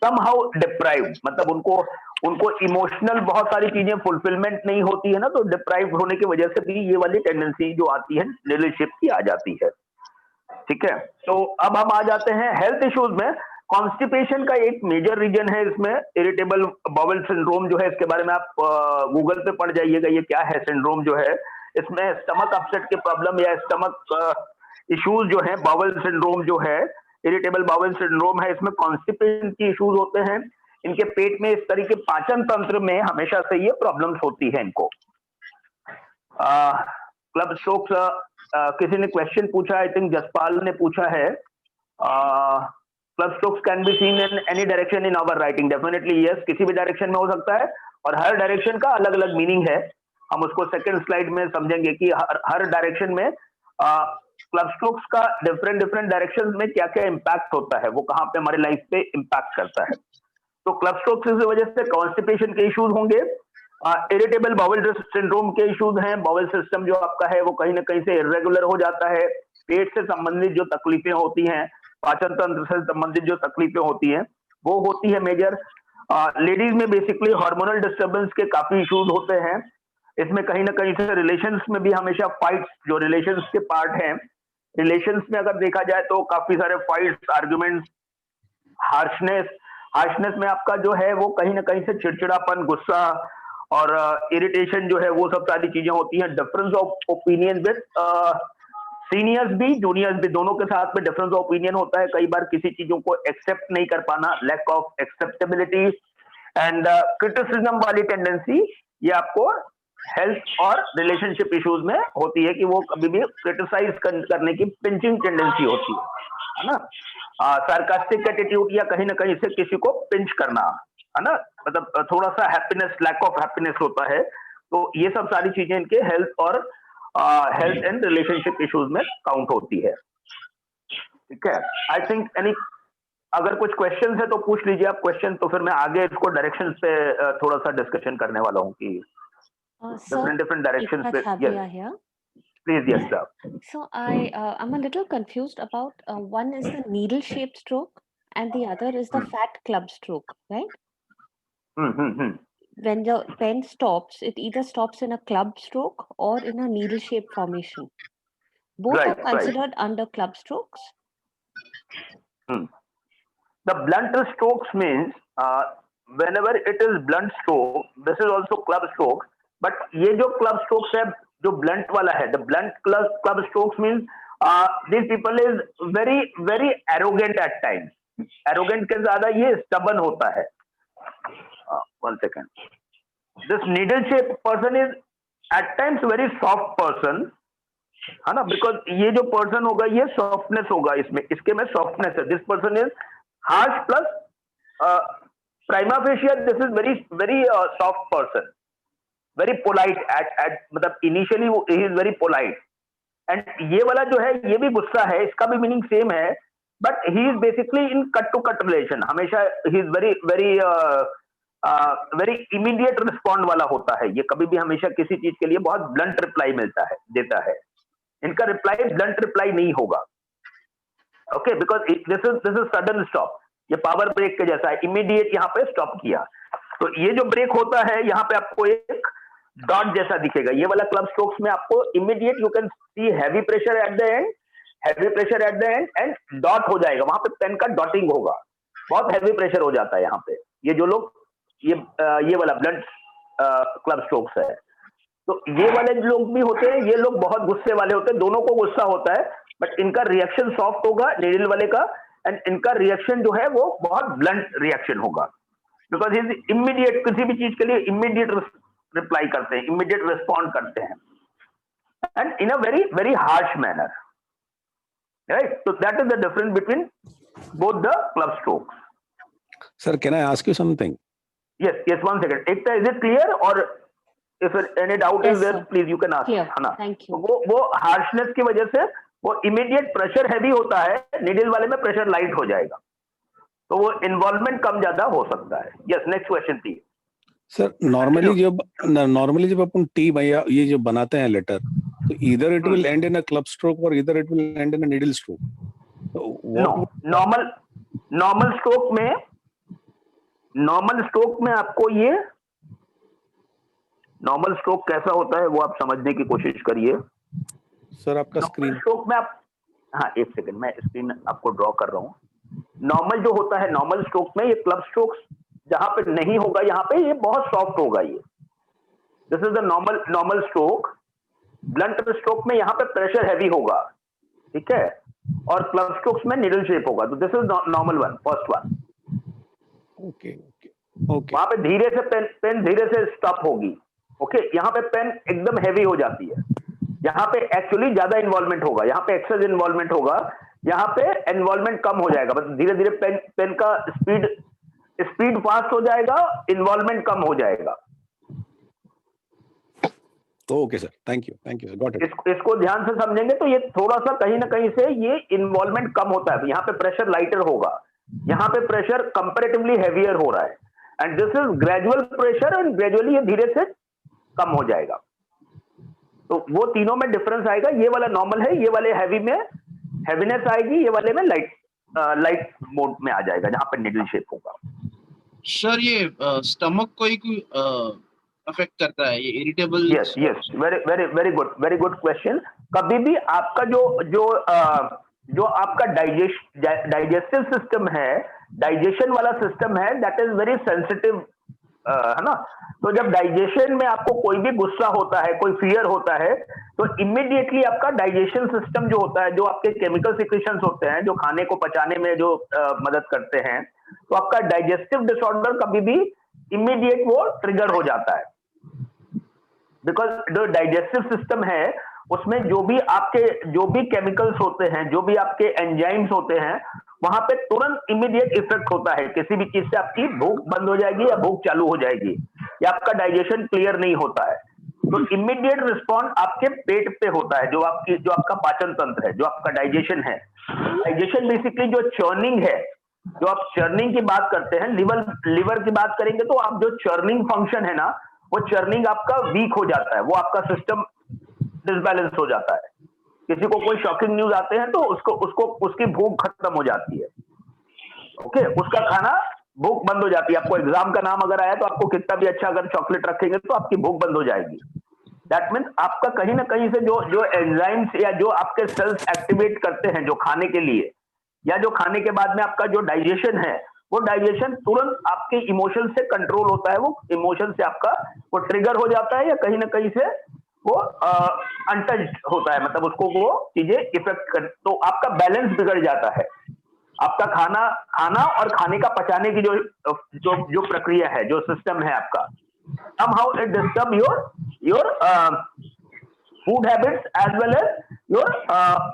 somehow deprived, मतलब उनको इमोशनल बहुत सारी चीजें फुलफिलमेंट नहीं होती है ना, तो डिप्राइव्ड होने की वजह से भी ये वाली टेंडेंसी जो आती है रिलेशनशिप की आ जाती है, ठीक है. तो अब हम आ जाते हैं हेल्थ इश्यूज में. कॉन्स्टिपेशन का एक मेजर रीजन है इसमें, इरिटेबल बाउल सिंड्रोम जो है, इसके बारे में आप गूगल पे पढ़ जाइएगा ये क्या है सिंड्रोम जो है. इसमें स्टमक अपसेट के प्रॉब्लम या स्टमक इश्यूज जो है, बाउल सिंड्रोम जो है, इरिटेबल बाउल सिंड्रोम है, इसमें कॉन्स्टिपेशन की इश्यूज होते हैं. इनके पेट में इस तरीके पाचन तंत्र में हमेशा से ये प्रॉब्लम्स होती है इनको. क्लब स्ट्रोक्स, किसी ने क्वेश्चन पूछा, आई थिंक जसपाल ने पूछा है, club strokes can be seen in any direction in our writing. Definitely yes, किसी भी डायरेक्शन में हो सकता है, और हर डायरेक्शन का अलग अलग मीनिंग है. हम उसको सेकंड स्लाइड में समझेंगे कि हर डायरेक्शन में क्लब स्ट्रोक्स का डिफरेंट डायरेक्शंस में क्या क्या इंपैक्ट होता है, वो कहाँ पे हमारे लाइफ पे इंपैक्ट करता है. तो क्लब स्ट्रोक्स की वजह से कॉन्स्टिपेशन के इश्यूज होंगे, इरिटेबल बाउल सिंड्रोम के इश्यूज हैं, बाउल सिस्टम जो आपका है वो कहीं ना कहीं से इरेगुलर हो जाता है, पेट से संबंधित जो तकलीफें होती हैं, पाचन तंत्र से संबंधित जो तकलीफें होती हैं, वो होती है मेजर. लेडीज में बेसिकली हार्मोनल डिस्टर्बेंस के काफी इश्यूज होते हैं. इसमें कहीं ना कहीं से रिलेशंस में भी हमेशा फाइट्स, जो रिलेशंस के पार्ट हैं, रिलेशंस में अगर देखा जाए तो काफी सारे फाइट्स, आर्ग्यूमेंट्स, हार्शनेस में आपका जो है वो कहीं ना कहीं से चिड़चिड़ापन, गुस्सा और इरिटेशन जो है, वो सब सारी चीजें होती हैं. Difference of opinion with seniors भी, जूनियर्स भी, दोनों के साथ में डिफरेंस ऑफ ओपिनियन होता है. कई बार किसी चीजों को एक्सेप्ट नहीं कर पाना, lack of acceptability and criticism वाली टेंडेंसी, ये आपको हेल्थ और रिलेशनशिप इश्यूज में होती है कि वो कभी भी क्रिटिसाइज करने की पिंचिंग टेंडेंसी होती है ना. सार्कास्टिक एटीट्यूड, या कहीं ना कहीं से किसी को पिंच करना, है ना, मतलब थोड़ा सा हैप्पीनेस, लैक ऑफ हैप्पीनेस होता है। तो ये सब सारी चीजें इनके हेल्थ और हेल्थ एंड रिलेशनशिप इश्यूज में काउंट होती है। ठीक है, आई थिंक एनी अगर कुछ क्वेश्चन है तो पूछ लीजिए आप क्वेश्चन, तो फिर मैं आगे इसको डायरेक्शन पे थोड़ा सा डिस्कशन करने वाला हूँ कि different directions. Yes, please, yes, sir. So I'm a little confused about one is the needle shaped stroke and the other is the fat club stroke, right? When the pen stops, it either stops in a club stroke or in a needle shaped formation. Both Right, are considered under club strokes. The blunt strokes means whenever it is blunt stroke, this is also club stroke. But ये जो club strokes है, जो blunt वाला है, the blunt club strokes means these people is very arrogant at times. Arrogant के ज़्यादा ये stubborn होता है. 1 second. This needle shaped person is at times very soft person, है ना, because ये जो person होगा ये softness होगा इसमें, इसके में softness है. This person is harsh plus prima facie this is very soft person, very polite at मतलब initially he is very polite, and ये वाला जो है ये भी गुस्सा है, इसका भी मीनिंग सेम है, but he is basically in cut to cut relation, हमेशा he is very immediate respond वाला होता है, ये कभी भी हमेशा किसी चीज के लिए बहुत blunt reply देता है, इनका reply blunt reply नहीं होगा, okay, because this is sudden stop, ये पावर ब्रेक के जैसा है, इमीडिएट यहाँ पे स्टॉप किया, तो ये जो ब्रेक होता है यहाँ पे आपको एक डॉट जैसा दिखेगा, ये वाला क्लब स्ट्रोक्स में आपको immediate you can see heavy pressure at the end and dot हो जाएगा, वहां पे पेन का डॉटिंग होगा, बहुत हैवी प्रेशर हो जाता है यहाँ पे, ये जो लोग ये वाला ब्लंट क्लब स्ट्रोक्स है, तो ये वाले लोग भी होते हैं, ये लोग बहुत गुस्से वाले होते हैं, दोनों को गुस्सा होता है, बट इनका रिएक्शन सॉफ्ट होगा नीडल वाले का, एंड इनका रिएक्शन जो है वो बहुत ब्लंट रिएक्शन होगा, बिकॉज इमीडिएट किसी भी चीज के लिए इमीडिएट रिप्लाई करते हैं, इमीडिएट रिस्पॉन्ड करते हैं, and in a very harsh manner, right, so that is the difference between both the club strokes. Sir, can I ask you something? Yes, 1 second. Is it clear, or if any doubt is there, please you can ask. Clear. है ना, Thank you. वो harshness की वजह से वो immediate pressure heavy होता है, needle वाले में प्रेशर लाइट हो जाएगा, तो वो इन्वॉल्वमेंट कम ज्यादा हो सकता है. Yes, next question please. Sir normally जब अपन टी या ये जो बनाते हैं लेटर, तो इधर it will and in a club stroke और इधर it will and in a needle stroke. Normal stroke में आपको ये नॉर्मल स्ट्रोक कैसा होता है वो आप समझने की कोशिश करिए. सर आपका स्क्रीन स्ट्रोक में आप, हाँ 1 सेकंड, मैं स्क्रीन आपको ड्रॉ कर रहा हूँ. नॉर्मल जो होता है नॉर्मल स्ट्रोक में, ये क्लब स्ट्रोक्स जहां पे नहीं होगा, यहाँ पे ये बहुत सॉफ्ट होगा, ये this is the normal stroke. Blunt stroke में यहाँ पे प्रेशर हैवी होगा, ठीक है, और क्लब स्ट्रोक्स में निडल शेप होगा, तो this is normal one, first one. Okay. वहां पे धीरे से पेन धीरे से स्टॉप होगी, ओके. यहाँ पे पेन एकदम हैवी हो जाती है, यहाँ पे एक्चुअली ज्यादा इन्वॉल्वमेंट होगा, यहाँ पे एक्सेस इन्वॉल्वमेंट होगा, यहाँ पे इन्वॉल्वमेंट कम हो जाएगा, बस धीरे धीरे पेन का स्पीड फास्ट हो जाएगा, इन्वॉल्वमेंट कम हो जाएगा. Okay sir, thank you, got it. इसको ध्यान से समझेंगे तो ये थोड़ा सा कहीं ना कहीं से ये इन्वॉल्वमेंट कम होता है, यहाँ पे प्रेशर लाइटर होगा, यहाँ पे प्रेशर कंपैरेटिवली हैवियर हो रहा है, and this is gradual pressure, and gradually ये धीरे से कम हो जाएगा. तो वो तीनों में डिफरेंस आएगा, ये वाला नॉर्मल है, ये वाले हैवी में हैवीनेस आएगी, ये वाले में लाइट मोड में आ जाएगा जहां पे निडल शेप होगा. सर ये स्टमक को ही अफेक्ट करता है, ये irritable. Yes, very good question. कभी भी आपका जो आपका डाइजेस्टिव सिस्टम है, डाइजेशन वाला सिस्टम है, दैट इज वेरी सेंसिटिव, है ना. तो जब डाइजेशन में आपको कोई भी गुस्सा होता है, कोई फियर होता है, तो इमीडिएटली आपका डाइजेशन सिस्टम जो होता है, जो आपके केमिकल सिक्रीशंस होते हैं जो खाने को पचाने में जो मदद करते हैं, तो आपका डाइजेस्टिव डिसऑर्डर कभी भी इमीडिएट वो ट्रिगर हो जाता है, बिकॉज जो डाइजेस्टिव सिस्टम है उसमें जो भी केमिकल्स होते हैं, जो भी आपके एंजाइम्स होते हैं, वहां पे तुरंत इमीडिएट इफेक्ट होता है, किसी भी चीज से आपकी भूख बंद हो जाएगी या भूख चालू हो जाएगी या आपका डाइजेशन क्लियर नहीं होता है। तो इमीडिएट रिस्पॉन्ड आपके पेट पे होता है, जो आपका पाचन तंत्र है, जो आपका डाइजेशन है। डाइजेशन बेसिकली जो चर्निंग है, जो आप चर्निंग की बात करते हैं, लिवर की बात करेंगे तो आप जो चर्निंग फंक्शन है ना, वो चर्निंग आपका वीक हो जाता है, वो आपका सिस्टम डिसबैलेंस हो जाता है। किसी को कोई शॉकिंग न्यूज आते हैं तो उसको उसकी भूख खत्म हो जाती है। ओके, उसका खाना भूख बंद हो जाती है। आपको एग्जाम का नाम अगर आया तो आपको कितना भी अच्छा अगर चॉकलेट रखेंगे तो आपकी भूख बंद हो जाएगी। दैट मीन्स आपका कहीं ना कहीं से जो एंजाइम्स या जो आपके सेल्स एक्टिवेट करते हैं जो खाने के लिए, या जो खाने के बाद में आपका जो डाइजेशन है, वो डाइजेशन तुरंत आपके इमोशन से कंट्रोल होता है। वो इमोशन से आपका वो ट्रिगर हो जाता है या कहीं ना कहीं से वो अनटच्ड होता है, मतलब उसको वो चीजें इफेक्ट कर, तो आपका बैलेंस बिगड़ जाता है। आपका खाना और खाने का पचाने की जो प्रक्रिया है, जो सिस्टम है आपका, somehow it disturb your food habits as well as your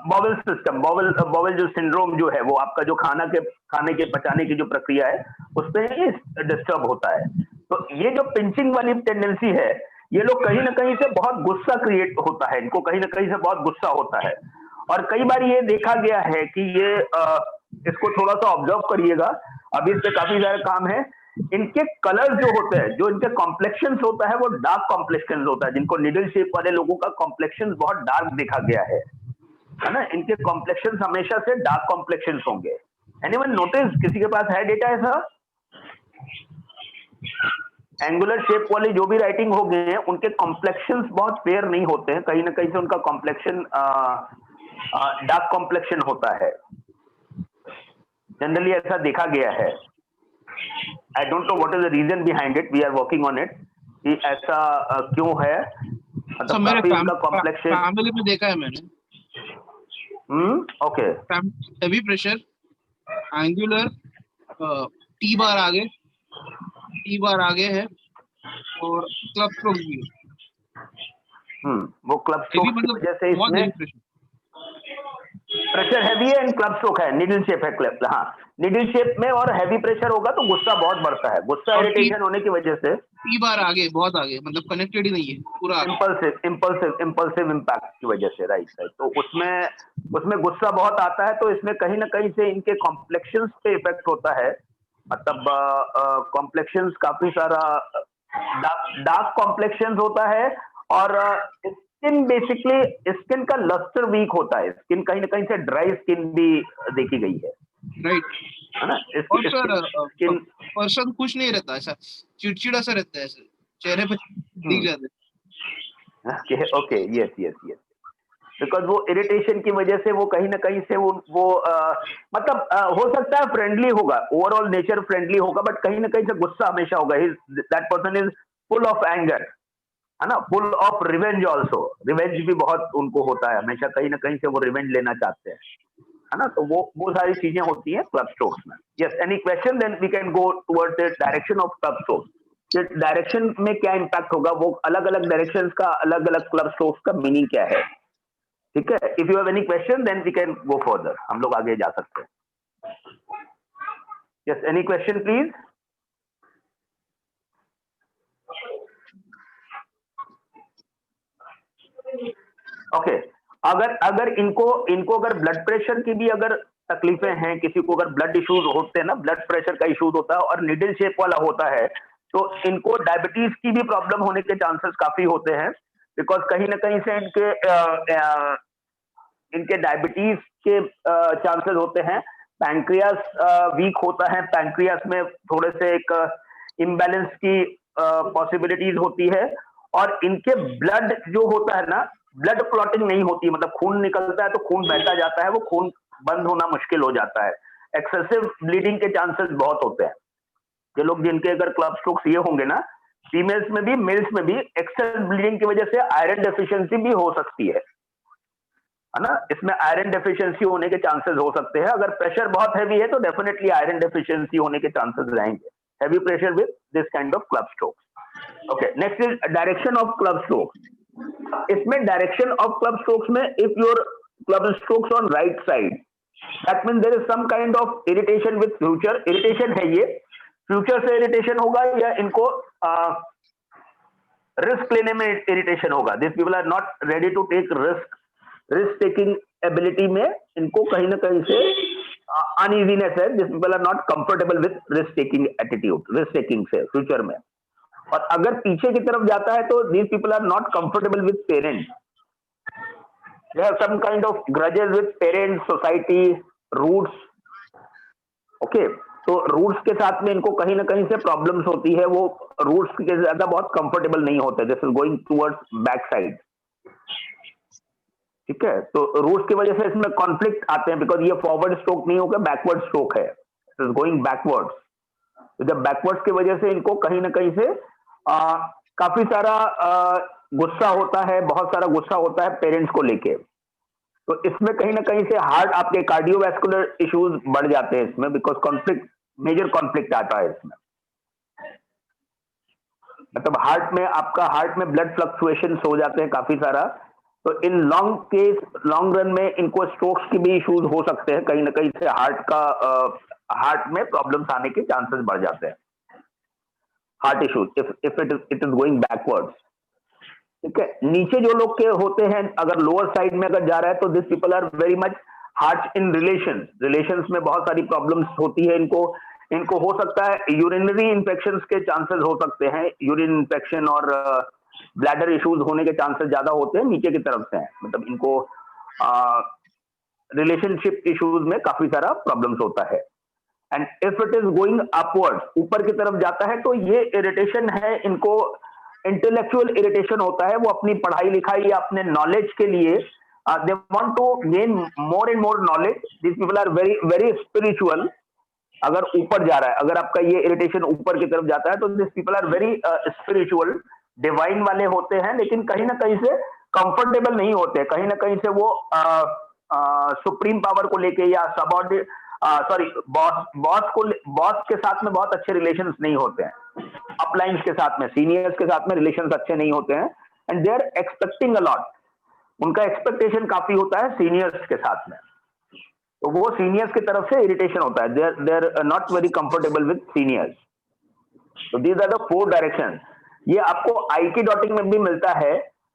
bowel system, bowel जो सिंड्रोम जो है, वो आपका जो खाने के पचाने की जो प्रक्रिया है उस पे ये डिस्टर्ब होता है। तो ये जो पिंचिंग वाली टेंडेंसी है, ये लोग कहीं ना कहीं से बहुत गुस्सा क्रिएट होता है, इनको कहीं ना कहीं से बहुत गुस्सा होता है। और कई बार ये देखा गया है कि ये इसको थोड़ा सा ऑब्जर्व करिएगा, अभी इस पे काफी सारे काम है। इनके कलर जो होते हैं, जो इनके कॉम्प्लेक्शन होता है, वो डार्क कॉम्प्लेक्शन होता है। जिनको निडल शेप वाले लोगों का कॉम्प्लेक्शन बहुत डार्क देखा गया है ना, इनके कॉम्प्लेक्शन हमेशा से डार्क कॉम्प्लेक्शन होंगे। एनीवन नोटिस, किसी के पास है डेटा ऐसा? एंगुलर शेप वाली जो भी राइटिंग हो गए हैं, उनके कॉम्प्लेक्शन बहुत फेयर नहीं होते हैं, कहीं ना कहीं से उनका कॉम्प्लेक्शन डार्क कॉम्प्लेक्शन होता है, जनरली ऐसा देखा गया है। I don't know what is the reason behind it, we are working on it, कि ऐसा क्यों है, मतलब मेरे कॉम्प्लेक्शन फैमिली में देखा है मैंने। Okay, heavy pressure, angular, T bar आगे है और क्लब स्ट्रोक भी है। वो क्लब स्ट्रोक की वजह से इसमें प्रेशर हैवी है एंड क्लब स्ट्रोक है, निडल शेप है क्लब, हाँ निडल शेप में और हैवी प्रेशर होगा तो गुस्सा बहुत बढ़ता है, गुस्सा इरिटेशन होने की वजह से टी बार आगे, बहुत आगे, मतलब कनेक्टेड ही नहीं है पूरा, इंपल्सिव इम्पैक्ट की वजह से, राइट। तो उसमें गुस्सा बहुत आता है, तो इसमें कहीं ना कहीं से इनके कॉम्प्लेक्शंस पे इफेक्ट होता है, मतलब कॉम्प्लेक्शंस काफी सारा डार्क कॉम्प्लेक्शंस होता है। और स्किन बेसिकली, स्किन का लस्टर वीक होता है, स्किन कहीं ना कहीं से ड्राई स्किन भी देखी गई है, राइट, है ना। और सर पर्सन खुश नहीं रहता, ऐसा चिड़चिड़ा सा रहता है, ऐसे चेहरे पे दिख जाता है। ओके, यस, बिकॉज वो इरिटेशन की वजह से वो कहीं ना कहीं से वो मतलब हो सकता है फ्रेंडली होगा, ओवरऑल नेचर फ्रेंडली होगा, बट कहीं ना कहीं से गुस्सा हमेशा होगा। That person is full of anger, है ना, full of revenge also, revenge भी बहुत उनको होता है, हमेशा कहीं ना कहीं से वो रिवेंज लेना चाहते हैं, है ना। तो वो सारी चीजें होती हैं क्लब स्ट्रोक्स में। Yes, any question, then we can go towards the direction of club strokes. Direction में क्या इम्पैक्ट होगा, वो अलग अलग डायरेक्शंस का, अलग अलग क्लब स्ट्रोक्स का मीनिंग क्या है, ठीक है। If you have any question then we can go further, हम लोग आगे जा सकते हैं। Yes, any question please. Okay, अगर इनको अगर ब्लड प्रेशर की भी अगर तकलीफें हैं, किसी को अगर ब्लड इश्यूज होते हैं ना, ब्लड प्रेशर का इश्यूज होता है और निडल शेप वाला होता है, तो इनको डायबिटीज की भी प्रॉब्लम होने के चांसेस काफी होते हैं, बिकॉज कहीं ना कहीं से इनके डायबिटीज के चांसेस होते हैं। पैंक्रियास वीक होता है, पैंक्रियास में थोड़े से एक इम्बैलेंस की पॉसिबिलिटीज होती है, और इनके ब्लड जो होता है ना, ब्लड क्लॉटिंग नहीं होती, मतलब खून निकलता है तो खून बहता जाता है, वो खून बंद होना मुश्किल हो जाता है। एक्सेसिव ब्लीडिंग के चांसेस बहुत होते हैं। जो लोग जिनके अगर क्लब स्ट्रोक्स ये होंगे ना, फीमेल्स में भी मेल्स में भी एक्सेस ब्लीडिंग की वजह से आयरन डेफिशिएंसी भी हो सकती है ना। इसमें आयरन डेफिशिएंसी होने के चांसेस हो सकते हैं। अगर प्रेशर बहुत हैवी है तो डेफिनेटली आयरन डेफिशिएंसी होने के चांसेस रहेंगे, heavy pressure with this kind of club strokes. Okay, next is direction of club strokes. इसमें डायरेक्शन ऑफ क्लब स्ट्रोक्स में, if your club strokes on right side, that mean there is some kind of irritation with future. Irritation है ये, future से irritation होगा या इनको risk लेने में इरिटेशन होगा. This people are not ready to take risk. Risk taking ability में इनको कहीं ना कहीं से अनइजीनेस है. This people are not comfortable with risk taking attitude, risk taking से फ्यूचर में. और अगर पीछे की तरफ जाता है तो these people are not comfortable with parents. They have some kind of grudges with parents, society, roots. Okay, तो रूट्स के साथ में इनको कहीं ना कहीं से प्रॉब्लम्स होती है. वो रूट्स के ज्यादा बहुत कंफर्टेबल नहीं होते. This is going towards back side. ठीक है, तो रूट्स की वजह से इसमें कॉन्फ्लिक्ट आते हैं, बिकॉज ये फॉरवर्ड स्ट्रोक नहीं होगा, बैकवर्ड स्ट्रोक है. It is going backwards. तो जब बैकवर्ड्स की वजह से इनको कहीं ना कहीं से काफी सारा गुस्सा होता है, बहुत सारा गुस्सा होता है पेरेंट्स को लेके. तो इसमें कहीं ना कहीं से हार्ट, आपके कार्डियोवैस्कुलर इश्यूज बढ़ जाते हैं इसमें, बिकॉज कॉन्फ्लिक्ट, मेजर कॉन्फ्लिक्ट आता है इसमें. मतलब हार्ट में, आपका हार्ट में ब्लड फ्लक्चुएशन हो जाते हैं काफी सारा. तो in long case, long run में इनको स्ट्रोक्स की भी इश्यूज हो सकते हैं. कहीं ना कहीं से हार्ट में प्रॉब्लम्स आने के चांसेस बढ़ जाते हैं. Heart issues if it is going backwards. ठीक है, नीचे जो लोग के होते हैं, अगर लोअर साइड में अगर जा रहा है तो this people are very much hurt in relations में बहुत सारी प्रॉब्लम्स होती है इनको हो सकता है यूरिनरी इन्फेक्शंस के चांसेस हो सकते हैं. यूरिन इन्फेक्शन और ब्लैडर इश्यूज होने के चांसेस ज्यादा होते हैं नीचे की तरफ से. मतलब इनको रिलेशनशिप इश्यूज में काफी सारा प्रॉब्लम्स होता है. And if it is going upward, ऊपर की तरफ जाता है, तो ये इरिटेशन है, इनको इंटेलेक्चुअल इरिटेशन होता है. वो अपनी पढ़ाई लिखाई या अपने नॉलेज के लिए they want to gain more and more knowledge. This people are very very spiritual. अगर ऊपर जा रहा है, अगर आपका ये इरिटेशन ऊपर की तरफ जाता है, तो this people are very spiritual, divine वाले होते हैं, लेकिन कहीं ना कहीं से कंफर्टेबल नहीं होते. कहीं ना कहीं से वो सुप्रीम पावर को लेके या बॉस के साथ में बहुत अच्छे रिलेशंस नहीं होते हैं. अपलाइंस के साथ में, सीनियर्स के साथ में रिलेशंस अच्छे नहीं होते हैं. And they are expecting a lot. उनका एक्सपेक्टेशन काफी होता है सीनियर्स के साथ में. तो वो सीनियर्स की तरफ से इरिटेशन होता है. They are not very comfortable with seniors. तो दीज आर द 4 डायरेक्शन. ये आपको आई की डॉटिंग में भी मिलता है.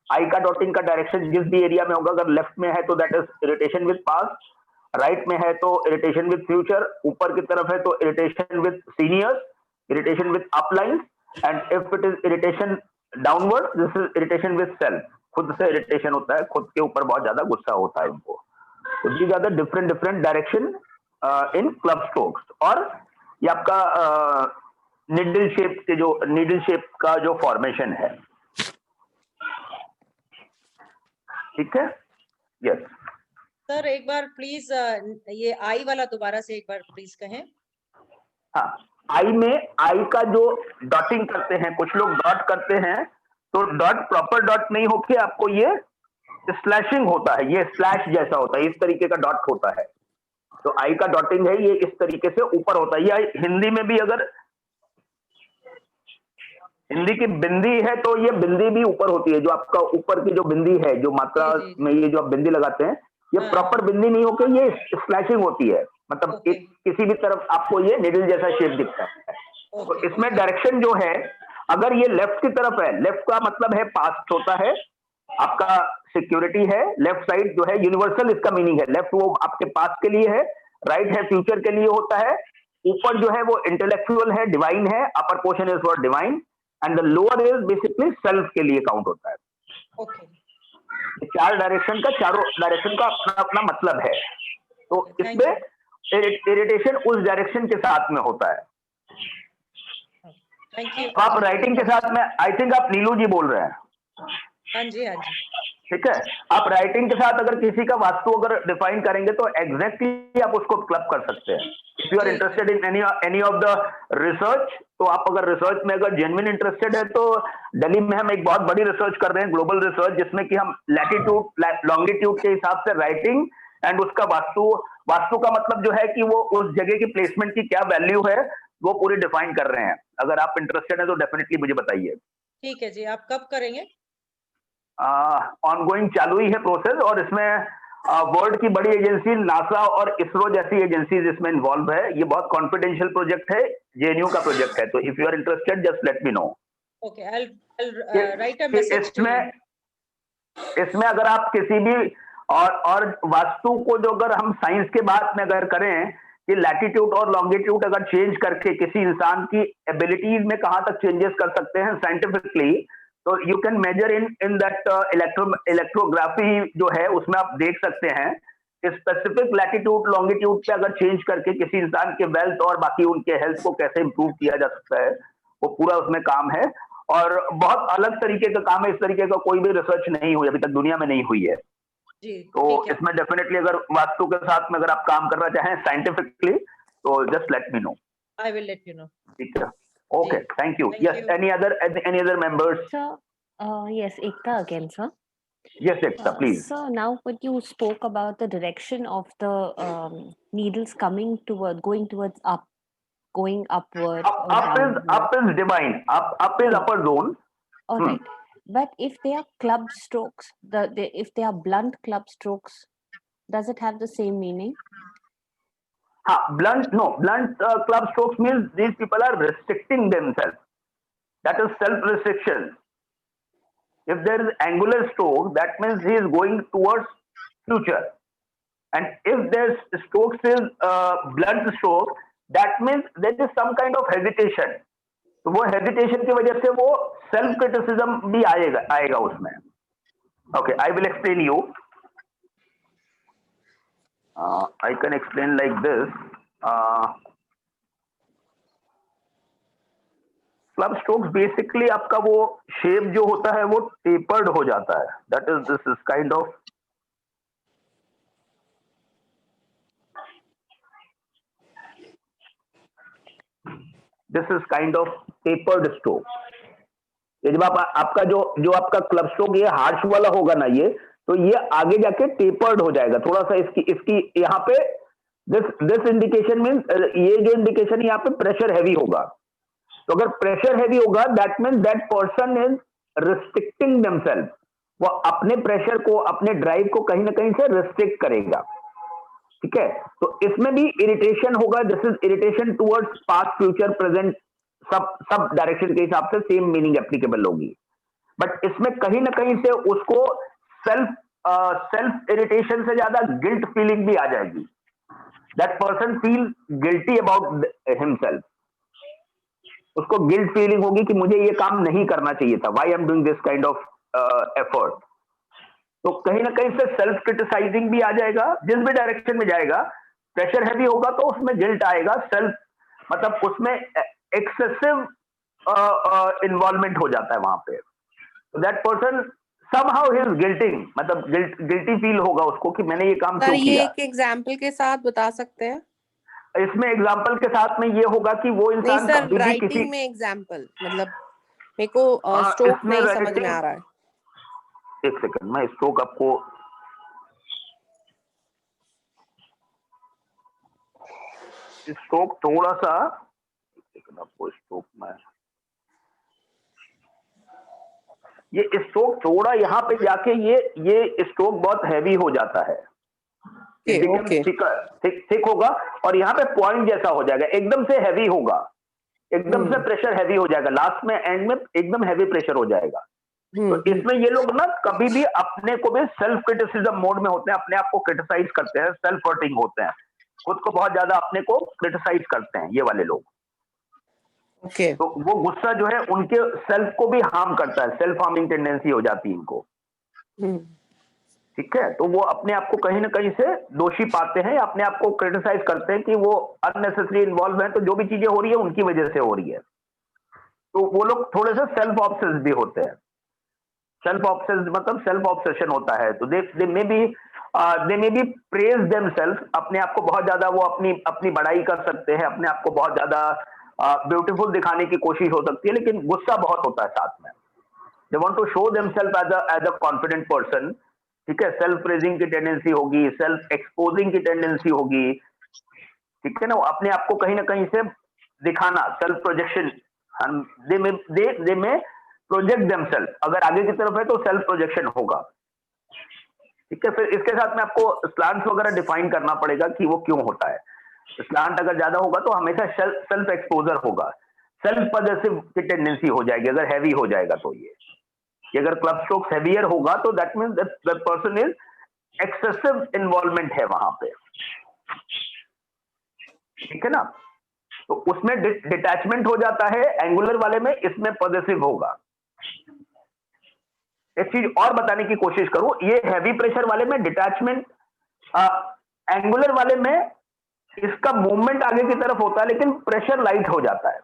आई का डॉटिंग का डायरेक्शन जिस भी एरिया में होगा, अगर लेफ्ट में है तो that is irritation with past, right में है तो इरिटेशन विद फ्यूचर, ऊपर की तरफ है तो irritation with seniors, irritation with अपलाइंस, and if it is irritation downward, this is irritation with self. खुद से इरिटेशन होता है, खुद के ऊपर बहुत ज्यादा गुस्सा होता है इनको. तो these are the different direction in club strokes. और ये आपका नीडल शेप का जो फॉर्मेशन है. ठीक है, यस सर. एक बार प्लीज ये आई वाला दोबारा से एक बार प्लीज कहें. हाँ, आई में, आई का जो डॉटिंग करते हैं, कुछ लोग डॉट करते हैं, तो डॉट प्रॉपर डॉट नहीं होके आपको ये स्लैशिंग होता है, ये स्लैश जैसा होता है, इस तरीके का डॉट होता है. तो आई का डॉटिंग है ये इस तरीके से ऊपर होता है. या हिंदी में भी अगर हिंदी की बिंदी है तो ये बिंदी भी ऊपर होती है. जो आपका ऊपर की जो बिंदी है, जो मात्रा में ये जो आप बिंदी लगाते हैं, ये प्रॉपर बिंदी नहीं होकर ये स्लैशिंग होती है. मतलब किसी भी तरफ आपको ये निडल जैसा शेप दिखता है. तो इसमें डायरेक्शन जो है, अगर ये लेफ्ट की तरफ है, लेफ्ट का मतलब है पास्ट होता है, आपका सिक्योरिटी है. लेफ्ट साइड जो है यूनिवर्सल, इसका मीनिंग है. लेफ्ट वो आपके पास्ट के लिए है, राइट है फ्यूचर के लिए होता है. ऊपर जो है वो इंटेलेक्चुअल है, डिवाइन है. Upper portion is for divine and the lower is basically self के लिए काउंट होता है. चार डायरेक्शन का, चारों डायरेक्शन का अपना अपना मतलब है. तो इसमें इरिटेशन उस डायरेक्शन के साथ में होता है. तो आप राइटिंग के साथ में, आई थिंक आप नीलू जी बोल रहे हैं. हाँ जी, हाँ जी. ठीक है, आप राइटिंग के साथ अगर किसी का वास्तु अगर डिफाइन करेंगे तो एग्जैक्टली आप उसको क्लब कर सकते हैं. If you are interested in any of the research, तो आप अगर रिसर्च में अगर जेन्युइन इंटरेस्टेड है, तो दिल्ली में हम एक बहुत बड़ी रिसर्च कर रहे हैं, ग्लोबल रिसर्च, जिसमें कि हम लैटिट्यूड लॉन्गिट्यूड के हिसाब से राइटिंग एंड उसका वास्तु का मतलब जो है कि वो उस जगह की प्लेसमेंट की क्या वैल्यू है, वो पूरी डिफाइन कर रहे हैं. अगर आप इंटरेस्टेड है तो डेफिनेटली मुझे बताइए. ठीक है जी. आप कब करेंगे? ऑनगोइंग चालू ही है प्रोसेस, और इसमें वर्ल्ड की बड़ी एजेंसी नासा और इसरो जैसी एजेंसीज इसमें इन्वॉल्व है। ये बहुत कॉन्फिडेंशियल प्रोजेक्ट है, जेएनयू का प्रोजेक्ट है। तो if you are interested just let me know. Okay, I'll write a message to you. इसमें अगर आप किसी भी और वास्तु को जो अगर हम साइंस के बात में अगर करें कि लैटिट्यूड और लॉन्गिट्यूड अगर चेंज करके किसी इंसान की एबिलिटीज में कहां तक चेंजेस कर सकते हैं साइंटिफिकली, तो you can measure in that electrography जो है उसमें आप देख सकते हैं स्पेसिफिक लैटिट्यूड लॉन्गिट्यूड पे अगर चेंज करके किसी इंसान के वेल्थ और बाकी उनके हेल्थ को कैसे इंप्रूव किया जा सकता है, वो पूरा उसमें काम है। और बहुत अलग तरीके का काम है, इस तरीके का कोई भी रिसर्च नहीं हुई अभी तक दुनिया में, नहीं हुई है। जी, तो इसमें डेफिनेटली अगर वास्तु के साथ में अगर आप काम करना चाहें साइंटिफिकली, तो just let me no. I will let you know. ठीक है, okay, thank you. Yes, any other members? Yes, Ekta again, sir. Yes, Ekta, please. So now when you spoke about the direction of the needles going towards up, going upward. Up is divine. Up is upper zone. All right. But if they are club strokes, if they are blunt club strokes, does it have the same meaning? Blunt club strokes means these people are restricting themselves. That is self-restriction. If there is angular stroke, that means he is going towards future. And if there's strokes is blunt stroke, that means there is some kind of hesitation. तो वो hesitation की वजह से वो self criticism भी आएगा उसमें। Okay, I will explain you. I can explain like this. Club strokes basically आपका वो शेप जो होता है वो टेपर्ड हो जाता है। That is this is kind of tapered stroke. ये जब आपका जो आपका क्लब स्ट्रोक ये हार्श वाला होगा ना, ये तो ये आगे जाके टेपर्ड हो जाएगा थोड़ा सा। इसकी यहाँ पे दिस इंडिकेशन मीन्स, ये जो इंडिकेशन यहाँ पे प्रेशर हैवी होगा। तो अगर प्रेशर हैवी होगा that means that person is restricting themselves. वो अपने प्रेशर को, अपने ड्राइव को कहीं ना कहीं से रिस्ट्रिक्ट करेगा। ठीक है, तो इसमें भी इरिटेशन होगा। This is irritation towards past, future, present, sub direction के हिसाब से सेम मीनिंग एप्लीकेबल होगी। बट इसमें कहीं ना कहीं से उसको सेल्फ इरिटेशन से ज्यादा गिल्ट फीलिंग भी आ जाएगी। That person feel guilty about himself. उसको गिल्ट फीलिंग होगी कि मुझे ये काम नहीं करना चाहिए था, why I am doing this kind of effort. तो कहीं ना कहीं से सेल्फ क्रिटिसाइजिंग भी आ जाएगा। जिस भी डायरेक्शन में जाएगा, प्रेशर हैवी होगा तो उसमें गिल्ट आएगा। सेल्फ मतलब उसमें एक्सेसिव इन्वॉल्वमेंट हो जाता है वहां पे। तो that person somehow he is guilting, मतलब गिल्टी फील होगा उसको कि मैंने ये काम क्यों किया। ये एक एग्जांपल के साथ बता सकते हैं? इसमें एग्जांपल के साथ में ये होगा कि वो इंसान कभी भी किसी में एग्जांपल, मतलब मेरे को स्ट्रोक नहीं समझ में आ रहा है। एक सेकंड, मैं स्ट्रोक आपको स्ट्रोक थोड़ा सा आपको स्ट्रोक में ये स्ट्रोक थोड़ा यहाँ पे जाके ये स्ट्रोक बहुत हैवी हो जाता है। थिक होगा और यहाँ पे पॉइंट जैसा हो जाएगा, एकदम से हैवी होगा, एकदम से प्रेशर हैवी हो जाएगा, लास्ट में एंड में एकदम हैवी प्रेशर हो जाएगा। तो इसमें ये लोग ना कभी भी अपने को भी सेल्फ क्रिटिसिज्म मोड में होते हैं, अपने आप को क्रिटिसाइज करते हैं, सेल्फ हर्टिंग होते हैं, खुद को बहुत ज्यादा अपने को क्रिटिसाइज करते हैं ये वाले लोग। तो वो गुस्सा जो है उनके सेल्फ को भी हार्म करता है, सेल्फ हार्मिंग टेंडेंसी हो जाती है इनको। ठीक है, तो वो अपने आप को कहीं ना कहीं से दोषी पाते हैं, अपने आप को क्रिटिसाइज करते हैं कि वो अननेसेसरी इन्वॉल्व है, तो जो भी चीजें हो रही है उनकी वजह से हो रही है। तो वो लोग थोड़े से सेल्फ ऑब्सेस्ड भी होते हैं। सेल्फ ऑब्सेस्ड मतलब सेल्फ ऑब्सेशन होता है। तो दे मे बी प्रेज देमसेल्फ, अपने आप को बहुत ज्यादा वो अपनी बड़ाई कर सकते हैं, अपने आप को बहुत ज्यादा ब्यूटीफुल दिखाने की कोशिश हो सकती है, लेकिन गुस्सा बहुत होता है साथ में। They want to show themselves as a confident person. ठीक है, सेल्फ प्रेजिंग की टेंडेंसी होगी, सेल्फ एक्सपोजिंग की टेंडेंसी होगी। ठीक है ना, अपने आप को कहीं ना कहीं से दिखाना, सेल्फ प्रोजेक्शन। दे में प्रोजेक्ट देमसेल्फ, अगर आगे की तरफ है तो सेल्फ प्रोजेक्शन होगा। ठीक है, फिर इसके साथ में आपको स्लांट्स वगैरह डिफाइन करना पड़ेगा कि वो क्यों होता है। स्लांट अगर ज्यादा होगा तो हमेशा सेल्फ एक्सपोजर होगा, सेल्फ पॉजिटिव की टेंडेंसी हो जाएगी अगर हैवी हो जाएगा तो। ये कि अगर क्लब स्ट्रोक्स हैवियर होगा तो that means that person is excessive involvement है वहां पे, ठीक है ना। तो उसमें डिटैचमेंट हो जाता है एंगुलर वाले में, इसमें पॉजिटिव होगा। एक चीज और बताने की कोशिश करूं, ये हैवी प्रेशर वाले में डिटैचमेंट, एंगुलर वाले में इसका मूवमेंट आगे की तरफ होता है लेकिन प्रेशर लाइट हो जाता है।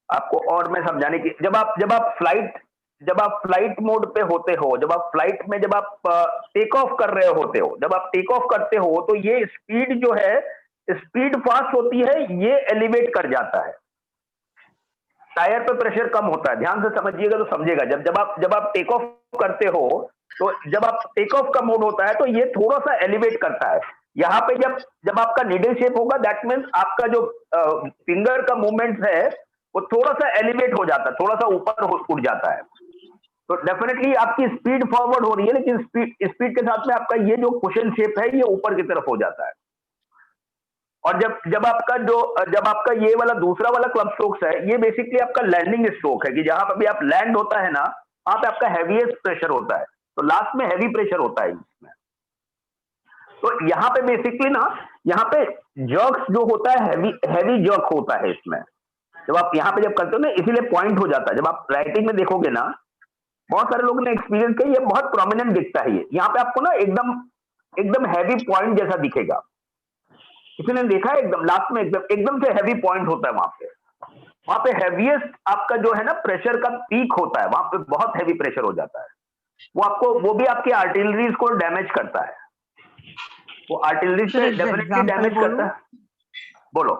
आपको और मैं समझाने की, जब आप फ्लाइट मोड पे होते हो, जब आप फ्लाइट में जब आप टेक ऑफ कर रहे होते हो, जब आप टेक ऑफ करते हो तो ये स्पीड जो है, स्पीड फास्ट होती है, ये एलिवेट कर जाता है, टायर पे प्रेशर कम होता है। ध्यान से समझिएगा तो समझेगा। जब आप टेक ऑफ करते हो तो जब आप टेक ऑफ का मोड होता है तो ये थोड़ा सा एलिवेट करता है। यहाँ पे जब आपका नीडल शेप होगा दैट मीन्स आपका जो फिंगर का मूवमेंट है वो थोड़ा सा एलिवेट हो जाता है, थोड़ा सा ऊपर उठ जाता है। तो डेफिनेटली आपकी स्पीड फॉरवर्ड हो रही है लेकिन स्पीड के साथ में आपका ये जो कुशन शेप है ये ऊपर की तरफ हो जाता है। और जब आपका ये वाला दूसरा वाला क्लब स्ट्रोक्स है, ये बेसिकली आपका लैंडिंग स्ट्रोक है कि जहां पर भी आप लैंड होता है ना, वहां पे आपका हैवीएस्ट प्रेशर होता है, तो लास्ट में हैवी प्रेशर होता है इसमें। तो यहाँ पे बेसिकली ना, यहाँ पे जर्क्स जो होता है हैवी जर्क होता है इसमें। जब आप यहाँ पे जब करते हो ना, इसीलिए पॉइंट हो जाता है। जब आप राइटिंग में देखोगे ना, बहुत सारे लोगों ने एक्सपीरियंस किया, ये बहुत प्रोमिनेंट दिखता है। ये यहाँ पे आपको ना एकदम हैवी पॉइंट जैसा दिखेगा। किसी ने देखा है एकदम लास्ट में एकदम से हैवी पॉइंट होता है वहां पे हैवीएस्ट आपका जो है ना प्रेशर का पीक होता है, वहां पे बहुत हैवी प्रेशर हो जाता है। वो भी आपकी आर्टिलरीज को डैमेज करता है, वो आर्टिलरी से डेफिनेटली डैमेज करता है। बोलो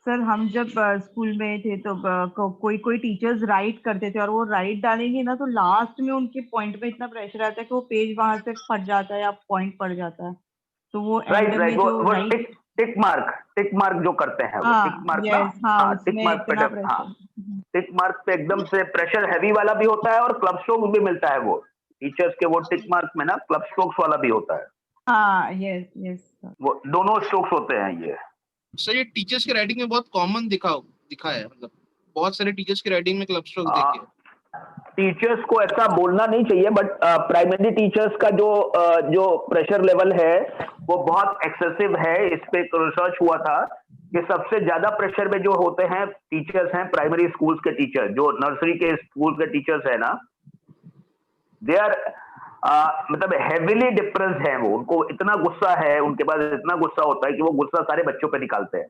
सर, हम जब स्कूल में थे तो कोई टीचर्स राइट करते थे और वो राइट डालेंगे ना तो लास्ट में उनके पॉइंट पे इतना प्रेशर आता है कि वो पेज वहां से फट जाता है या पॉइंट पड़ जाता है। तो वो राइट वो टिक मार्क जो करते हैं, वो टिक मार्क टिक मार्क पे एकदम से प्रेशर हैवी वाला भी होता है और क्लब स्ट्रोक भी मिलता है। वो टीचर्स के वो टिक मार्क में ना क्लब स्ट्रोक्स वाला भी होता है। यस वो दोनों स्ट्रोक्स होते हैं ये। सर ये टीचर्स की राइटिंग में बहुत कॉमन दिखा है, मतलब बहुत सारे टीचर्स की राइटिंग में क्लब स्ट्रोक देखे। टीचर्स को ऐसा बोलना नहीं चाहिए, बट प्राइमरी टीचर्स का जो प्रेशर लेवल है वो बहुत एक्सेसिव है। इस पे रिसर्च हुआ था कि सबसे ज्यादा प्रेशर में जो होते हैं टीचर्स हैं प्राइमरी स्कूल्स के टीचर, जो नर्सरी के स्कूल के टीचर्स है ना, दे आर मतलब हेविली डिप्रेस्ड है। वो उनको इतना गुस्सा है, उनके पास इतना गुस्सा होता है कि वो गुस्सा सारे बच्चों पे निकालते हैं।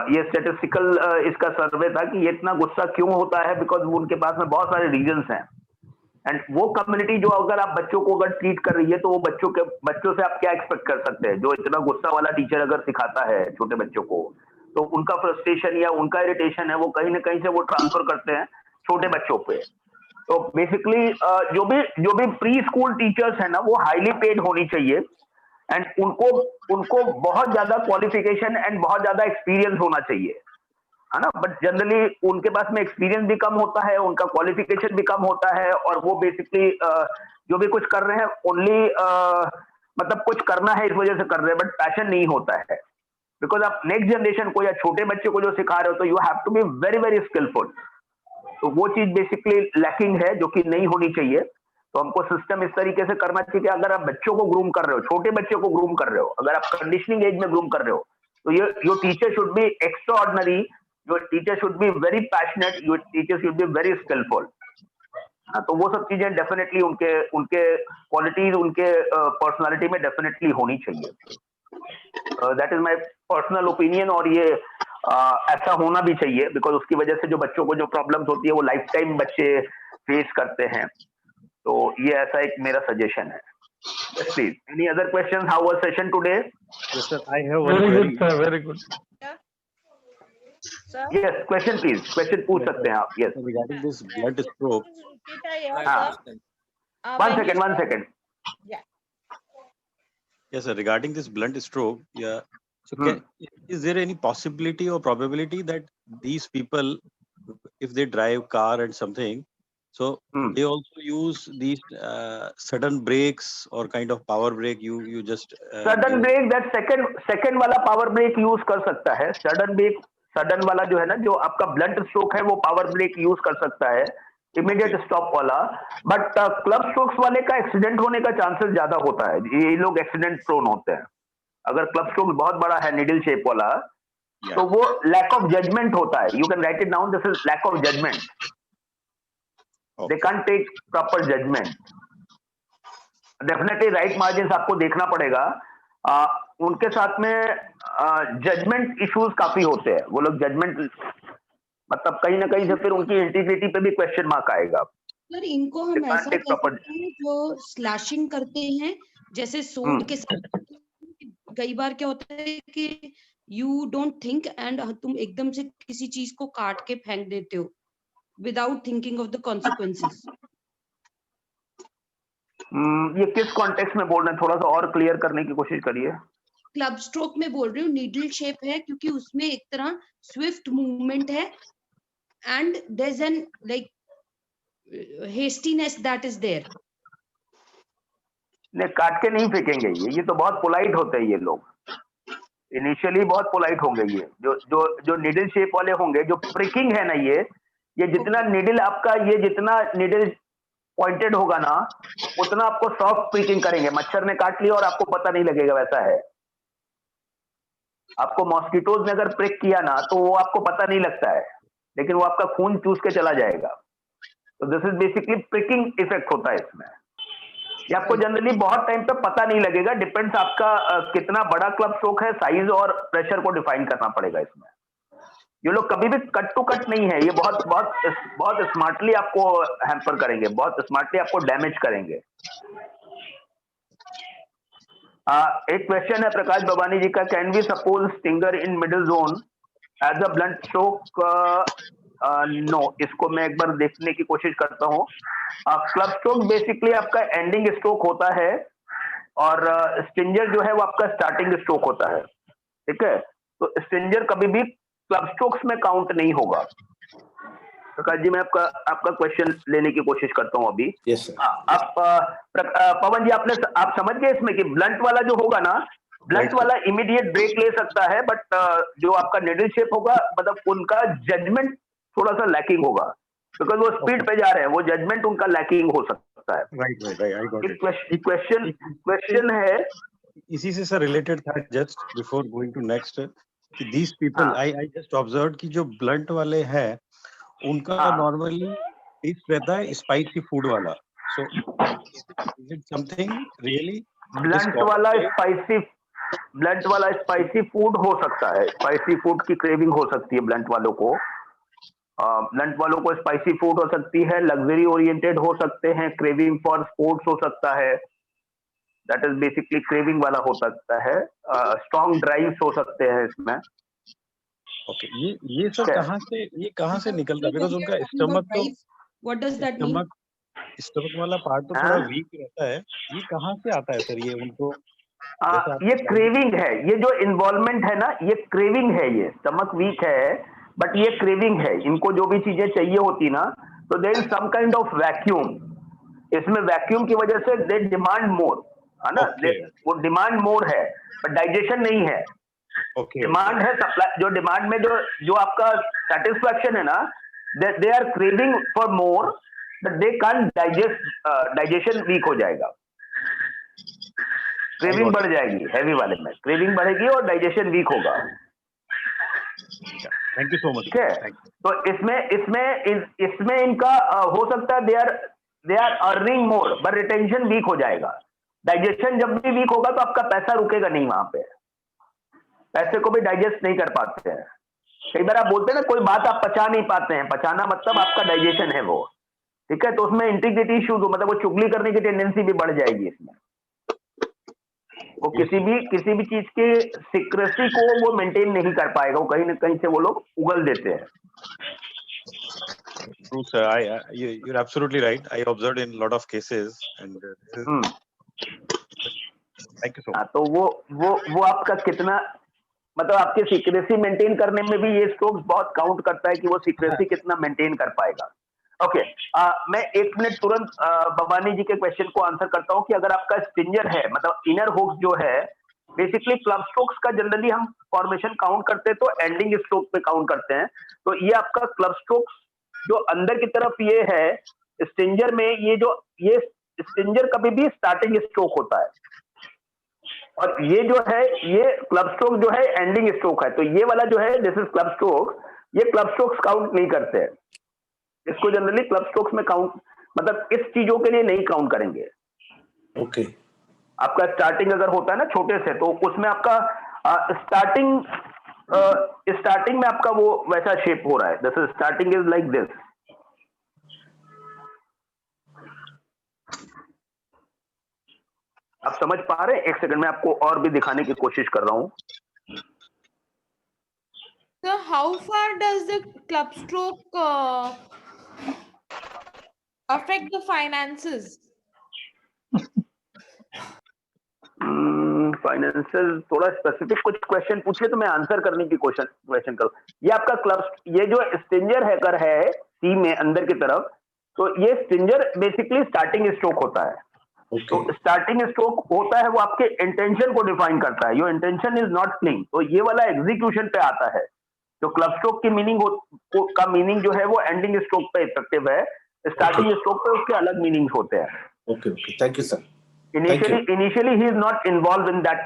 ये स्टैटिस्टिकल इसका सर्वे था कि ये इतना गुस्सा क्यों होता है, बिकॉज उनके पास में बहुत सारे रीजंस हैं। एंड वो कम्युनिटी जो अगर आप बच्चों को अगर ट्रीट कर रही है तो वो बच्चों से आप क्या एक्सपेक्ट कर सकते हैं। जो इतना गुस्सा वाला टीचर अगर सिखाता है छोटे बच्चों को, तो उनका फ्रस्ट्रेशन या उनका इरिटेशन है वो कहीं ना कहीं से वो ट्रांसफर करते हैं छोटे बच्चों पे। तो बेसिकली जो भी प्री स्कूल टीचर्स है ना, वो हाईली पेड होनी चाहिए एंड उनको बहुत ज्यादा क्वालिफिकेशन एंड बहुत ज्यादा एक्सपीरियंस होना चाहिए, है ना। बट जनरली उनके पास में एक्सपीरियंस भी कम होता है, उनका क्वालिफिकेशन भी कम होता है, और वो बेसिकली जो भी कुछ कर रहे हैं ओनली मतलब कुछ करना है इस वजह से कर रहे हैं, बट पैशन नहीं होता है। बिकॉज आप नेक्स्ट जनरेशन को या छोटे बच्चे को जो सिखा रहे हो तो you have to be very very skilful. तो वो चीज बेसिकली लैकिंग है जो कि नहीं होनी चाहिए। तो हमको सिस्टम इस तरीके से करना चाहिए कि अगर आप बच्चों को ग्रूम कर रहे हो, छोटे बच्चे को ग्रूम कर रहे हो, अगर आप कंडीशनिंग एज में ग्रूम कर रहे हो, तो your teacher should be extraordinary, your teacher should be very passionate, your teacher should be very skilful. तो वो सब चीजें डेफिनेटली उनके क्वालिटीज, उनके पर्सनालिटी में डेफिनेटली होनी चाहिए। That is my personal opinion, और ये ऐसा होना भी चाहिए, बिकॉज उसकी वजह से जो बच्चों को जो प्रॉब्लम्स होती है वो लाइफ टाइम बच्चे फेस करते हैं। तो ये ऐसा एक मेरा सजेशन है। Yes, please. Any other questions? How was session today? Yes, sir. I have one Very query. good, sir. Very good. Sir? Yes, question please. Question पूछ सकते हैं आप. Yes. Regarding this blood stroke. One second. Yeah. Yes, sir. Regarding this blunt stroke, yeah. So, is there any possibility or probability that these people, if they drive car and something, So they also use these sudden brakes or kind of power brake. You just sudden brake, that second वाला power brake use कर सकता है. Sudden वाला जो है ना, जो आपका ब्लंट स्ट्रोक है, वो पावर ब्रेक यूज कर सकता है, इमीडिएट स्टॉप वाला. बट क्लब स्ट्रोक्स वाले का एक्सीडेंट होने का चांसेस ज्यादा होता है. ये लोग एक्सीडेंट प्रोन होते हैं. अगर क्लब स्ट्रोक बहुत बड़ा है निडल शेप वाला, तो वो लैक ऑफ जजमेंट होता है. You can write it down, this is lack of judgement. They can't take proper judgement. Definitely right margin आपको देखना पड़ेगा. उनके साथ में जजमेंट इश्यूज काफी होते हैं. वो लोग जजमेंट, मतलब कहीं ना कहीं से फिर उनकी इंटीग्रिटी पे भी क्वेश्चन मार्क आएगा. सर इनको हम ऐसा कह सकते हैं जो स्लैशिंग करते हैं, जैसे सोड के साथ. कई बार क्या होता है कि यू डोंट थिंक एंड तुम एकदम से किसी चीज को काट के फेंक देते हो without thinking of the consequences. ये किस कॉन्टेक्स्ट में बोल रहे हैं, थोड़ा सा और क्लियर करने की कोशिश करिए. क्लब स्ट्रोक में बोल रही हूँ, नीडल शेप है क्योंकि उसमें एक तरह स्विफ्ट मूवमेंट है and there is an like hastiness that is there. ने काट के नहीं फेंकेंगे ये तो बहुत पोलाइट होते हैं ये लोग. इनिशियली बहुत पोलाइट होंगे ये जो निडल शेप वाले होंगे. जो प्रिकिंग है ना, ये जितना निडल आपका, ये जितना निडल पॉइंटेड होगा ना, उतना आपको सॉफ्ट प्रिकिंग करेंगे. मच्छर ने काट लिया और आपको पता नहीं लगेगा, वैसा है. आपको मॉस्किटोज ने अगर प्रिक किया ना, तो वो आपको पता नहीं लगता है, लेकिन वो आपका खून चूस के चला जाएगा. तो this is basically pricking effect होता है इसमें. ये आपको जनरली बहुत टाइम तक पता नहीं लगेगा. डिपेंड्स आपका कितना बड़ा क्लब स्ट्रोक है, साइज और प्रेशर को डिफाइन करना पड़ेगा इसमें. ये लोग कभी भी कट टू कट नहीं है. ये बहुत बहुत बहुत स्मार्टली आपको हैम्पर करेंगे, बहुत स्मार्टली आपको डैमेज करेंगे. एक क्वेश्चन है प्रकाश भवानी जी का, can we suppose stinger in middle zone as a blunt stroke? No. इसको मैं एक बार देखने की कोशिश करता हूँ. क्लब स्ट्रोक बेसिकली आपका एंडिंग स्ट्रोक होता है और स्टिंजर जो है वो आपका स्टार्टिंग स्ट्रोक होता है. ठीक है, तो स्टिंजर कभी भी क्लब स्ट्रोक्स में काउंट नहीं होगा. प्रकाश जी, मैं आपका क्वेश्चन लेने की कोशिश करता हूं अभी. Yes sir. आप पवन जी, आप समझ गए इसमें कि ब्लंट वाला जो होगा ना, ब्लंट वाला इमीडिएट ब्रेक ले सकता है, बट जो आपका निडल शेप होगा, मतलब उनका जजमेंट थोड़ा सा लैकिंग होगा, बिकॉज वो स्पीड पे जा रहे हैं. वो जजमेंट उनका लैकिंग हो सकता है. Right. I got it. Question है इसी से सर रिलेटेड था, just before going to next, कि these people, I just observed कि जो ब्लंट वाले हैं उनका नॉर्मली टेस्ट रहता है स्पाइसी फूड वाला. So is it something really blunt वाला स्पाइसी फूड हो सकता है. स्पाइसी फूड की क्रेविंग हो सकती है ब्लंट वालों को. ब्लंट वालों को स्पाइसी फूड हो सकती है, लग्जरी ओरिएंटेड हो सकते हैं, क्रेविंग फॉर स्पोर्ट्स हो सकता है. दैट इज बेसिकली क्रेविंग वाला हो सकता है. स्ट्रॉन्ग ड्राइव्स हो सकते हैं इसमें. ओके, ये सब कहाँ से निकलता है? बिकॉज उनका स्टमक तो, what does that mean? Stomach वाला पार्ट तो थोड़ा वीक रहता है. ये कहाँ से आता है सर? ये उनको ये क्रेविंग है. ये जो इन्वॉल्वमेंट है ना, ये क्रेविंग है. ये स्टमक वीक है, बट ये क्रेविंग है. इनको जो भी चीजें चाहिए होती ना, तो there is some kind of vacuum. इसमें वैक्यूम की वजह से दे डिमांड मोर, है ना. वो डिमांड मोर है, बट डाइजेशन नहीं है. डिमांड है, सप्लाई. जो डिमांड में जो आपका सेटिस्फैक्शन है ना, they are craving for more, but they can't digest. Digestion weak हो जाएगा, क्रेविंग बढ़ जाएगी. हैवी वाले में क्रेविंग बढ़ेगी और डाइजेशन वीक होगा. Thank you so much. ठीक है, तो इसमें इनका हो सकता है they are earning more, but retention weak हो जाएगा. डाइजेशन जब भी वीक होगा तो आपका पैसा रुकेगा नहीं. वहां पे पैसे को भी डाइजेस्ट नहीं कर पाते हैं. कई बार आप बोलते हैं ना, कोई बात आप पचा नहीं पाते हैं. पचाना मतलब आपका डाइजेशन है वो. ठीक है, तो उसमें इंटीग्रिटी इश्यूज हो, मतलब वो चुगली करने की टेंडेंसी भी बढ़ जाएगी इसमें. वो किसी भी चीज के सीक्रेसी को वो मेंटेन नहीं कर पाएगा. वो कहीं ना कहीं से वो लोग उगल देते हैं. True, sir. You're absolutely right. I observed in a lot of cases, and thank you so much. तो वो आपका कितना, मतलब आपके सीक्रेसी मेंटेन करने में भी ये स्ट्रोक्स बहुत काउंट करता है कि वो सीक्रेसी कितना मेंटेन कर पाएगा. ओके मैं 1 मिनट तुरंत भवानी जी के क्वेश्चन को आंसर करता हूं कि अगर आपका स्टिंजर है, मतलब इनर हुक्स जो है, बेसिकली क्लब स्ट्रोक्स का जनरली हम फॉर्मेशन काउंट करते हैं तो एंडिंग स्ट्रोक पे काउंट करते हैं। तो ये आपका क्लब स्ट्रोक्स जो अंदर की तरफ ये है स्टिंजर में, ये स्टिंजर कभी भी स्टार्टिंग स्ट्रोक होता है, और ये जो है ये क्लब स्ट्रोक जो है एंडिंग स्ट्रोक है। तो ये वाला जो है दिस इज क्लब स्ट्रोक, ये क्लब स्ट्रोक्स काउंट नहीं करते हैं, इसको जनरली क्लब स्ट्रोक्स में काउंट, मतलब इस चीजों के लिए नहीं काउंट करेंगे। ओके आपका स्टार्टिंग अगर होता है ना छोटे से, तो उसमें आपका स्टार्टिंग में आपका वो वैसा शेप हो रहा है, this is starting is like this. आप समझ पा रहे हैं? एक सेकंड में आपको और भी दिखाने की कोशिश कर रहा हूं। So how far does the club stroke affect the finances? Financial थोड़ा स्पेसिफिक कुछ क्वेश्चन पूछे तो मैं आंसर करने की क्वेश्चन करूं। ये आपका क्लब, ये जो स्टिंजर हैकर है सी में अंदर की तरफ, तो ये स्टिंजर बेसिकली स्टार्टिंग स्ट्रोक होता है। तो स्टार्टिंग स्ट्रोक होता है वो आपके इंटेंशन को डिफाइन करता है, your intention is not clean, तो ये वाला एग्जीक्यूशन पे आता है। जो क्लब स्ट्रोक की मीनिंग जो है वो एंडिंग स्ट्रोक पे इफेक्टिव है, स्टार्टिंग स्ट्रोक पे उसके अलग मीनिंग्स होते हैं। Okay okay, thank you sir. Initially he is not involved in that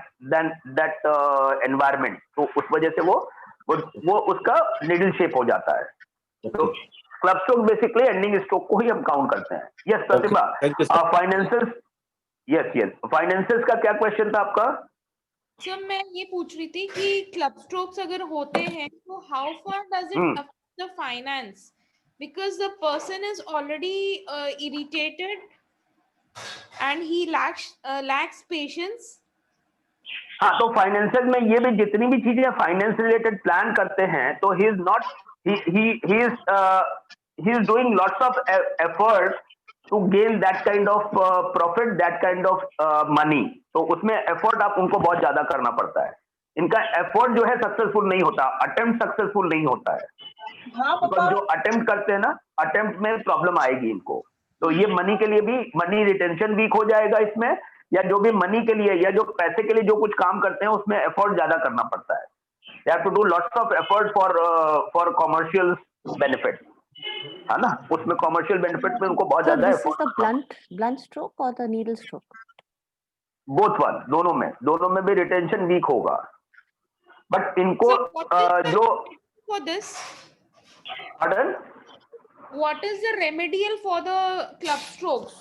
environment, तो उस वजह से वो उसका निडल शेप हो जाता है। तो club stroke basically ending stroke को ही हम काउंट करते हैं। यस प्रतिभा, फाइनेंशियल, यस फाइनेंशियल्स का क्या क्वेश्चन था आपका? सर मैं ये पूछ रही थी कि क्लब स्ट्रोक्स अगर होते हैं तो how far does it affect the finance, because the person is already irritated and he lacks patience. हाँ, तो फाइनेंशियल में ये भी जितनी भी चीजें फाइनेंस रिलेटेड प्लान करते हैं, तो he is doing lots of effort to gain that kind of profit, that kind of money. तो उसमें एफर्ट आप उनको बहुत ज्यादा करना पड़ता है। इनका एफर्ट जो है सक्सेसफुल नहीं होता, अटेम्प्ट सक्सेसफुल नहीं होता है। तो जो अटेम्प्ट करते हैं ना, अटेम्प्ट में प्रॉब्लम आएगी इनको। तो ये मनी के लिए भी, मनी रिटेंशन वीक हो जाएगा इसमें, या जो भी मनी के लिए या जो पैसे के लिए जो कुछ काम करते हैं उसमें एफर्ट ज्यादा करना पड़ता है। They have to do lots of effort for commercial benefit, है ना? उसमें कॉमर्शियल बेनिफिट में उनको बहुत ज्यादा effort. So this is the blunt stroke or the needle stroke? Both one, दोनों में भी रिटेंशन वीक होगा, बट इनको जो for this, pardon? What is the remedial for the club strokes?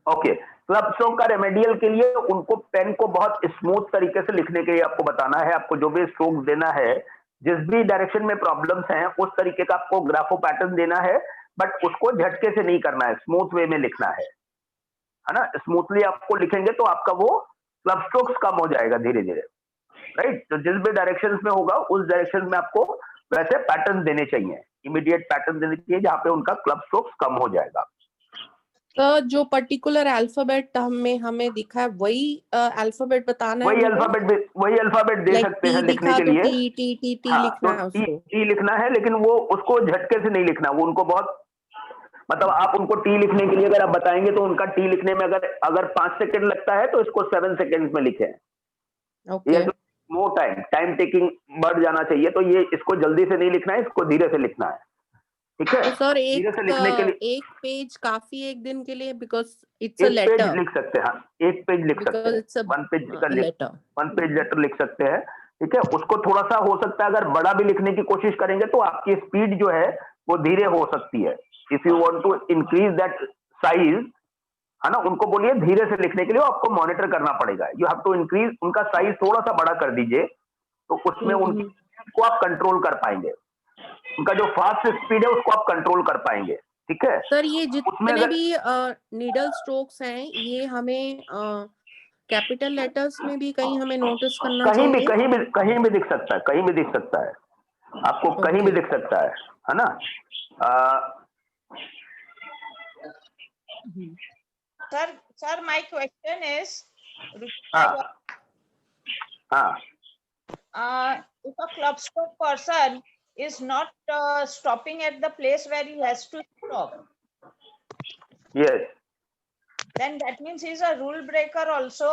Okay, club stroke का रेमेडियल के लिए उनको पेन को बहुत स्मूथ तरीके से लिखने के लिए आपको बताना है। आपको जो भी स्ट्रोक देना है, जिस भी डायरेक्शन में प्रॉब्लम्स हैं उस तरीके का आपको ग्राफो पैटर्न देना है, बट उसको झटके से नहीं करना है, स्मूथ वे में लिखना है ना? स्मूथली आपको लिखेंगे तो आपका वो क्लब स्ट्रोक्स कम हो जाएगा धीरे धीरे, राइट? तो जिस भी डायरेक्शन में होगा उस डायरेक्शन में आपको वैसे पैटर्न देने चाहिए, इमीडिएट पैटर्न देने चाहिए जहां पे उनका क्लब स्ट्रोक्स कम हो जाएगा। तो जो पर्टिकुलर अल्फाबेट हमें दिखा है वही अल्फाबेट बताना है, वही अल्फाबेट दे सकते हैं लिखने के लिए। टी लिखना है उसको, टी लिखना है, लेकिन वो उसको झटके से नहीं लिखना, वो उनको बहुत, मतलब आप उनको टी लिखने के लिए अगर आप बताएंगे तो उनका टी लिखने में अगर 5 सेकंड लगता है तो इसको 7 सेकंड में लिखें। ओके, नो टाइम टेकिंग बढ़ जाना चाहिए, तो ये इसको जल्दी से नहीं लिखना है, इसको धीरे से लिखना है, ठीक है? तो सर धीरे से लिखने के लिए एक पेज काफी एक दिन के लिए, बिकॉज इट्स अ लेटर लिख सकते हैं। एक पेज लिख सकते हैं, वन पेज लेटर लिख सकते हैं, ठीक है? उसको थोड़ा सा हो सकता है अगर बड़ा भी लिखने की कोशिश करेंगे तो आपकी स्पीड जो है वो धीरे हो सकती है। If you want to increase that size, है ना, उनको बोलिए धीरे से लिखने के लिए, आपको मॉनिटर करना पड़ेगा। यू हैव टू इंक्रीज, उनका साइज थोड़ा सा बड़ा कर दीजिए, तो उसमें उनको आप कंट्रोल कर पाएंगे, उनका जो फास्ट स्पीड है उसको आप कंट्रोल कर पाएंगे, ठीक है? सर ये जितने भी नीडल स्ट्रोक्स हैं ये हमें कैपिटल लेटर्स में भी कहीं हमें नोटिस करना चाहिए? कहीं भी दिख सकता है, कहीं भी दिख सकता है, आपको कहीं भी दिख सकता है ना? Sir, my question is, if a club stroke person is not stopping at the place where he has to stop. Yes. Then that means he's a rule breaker also.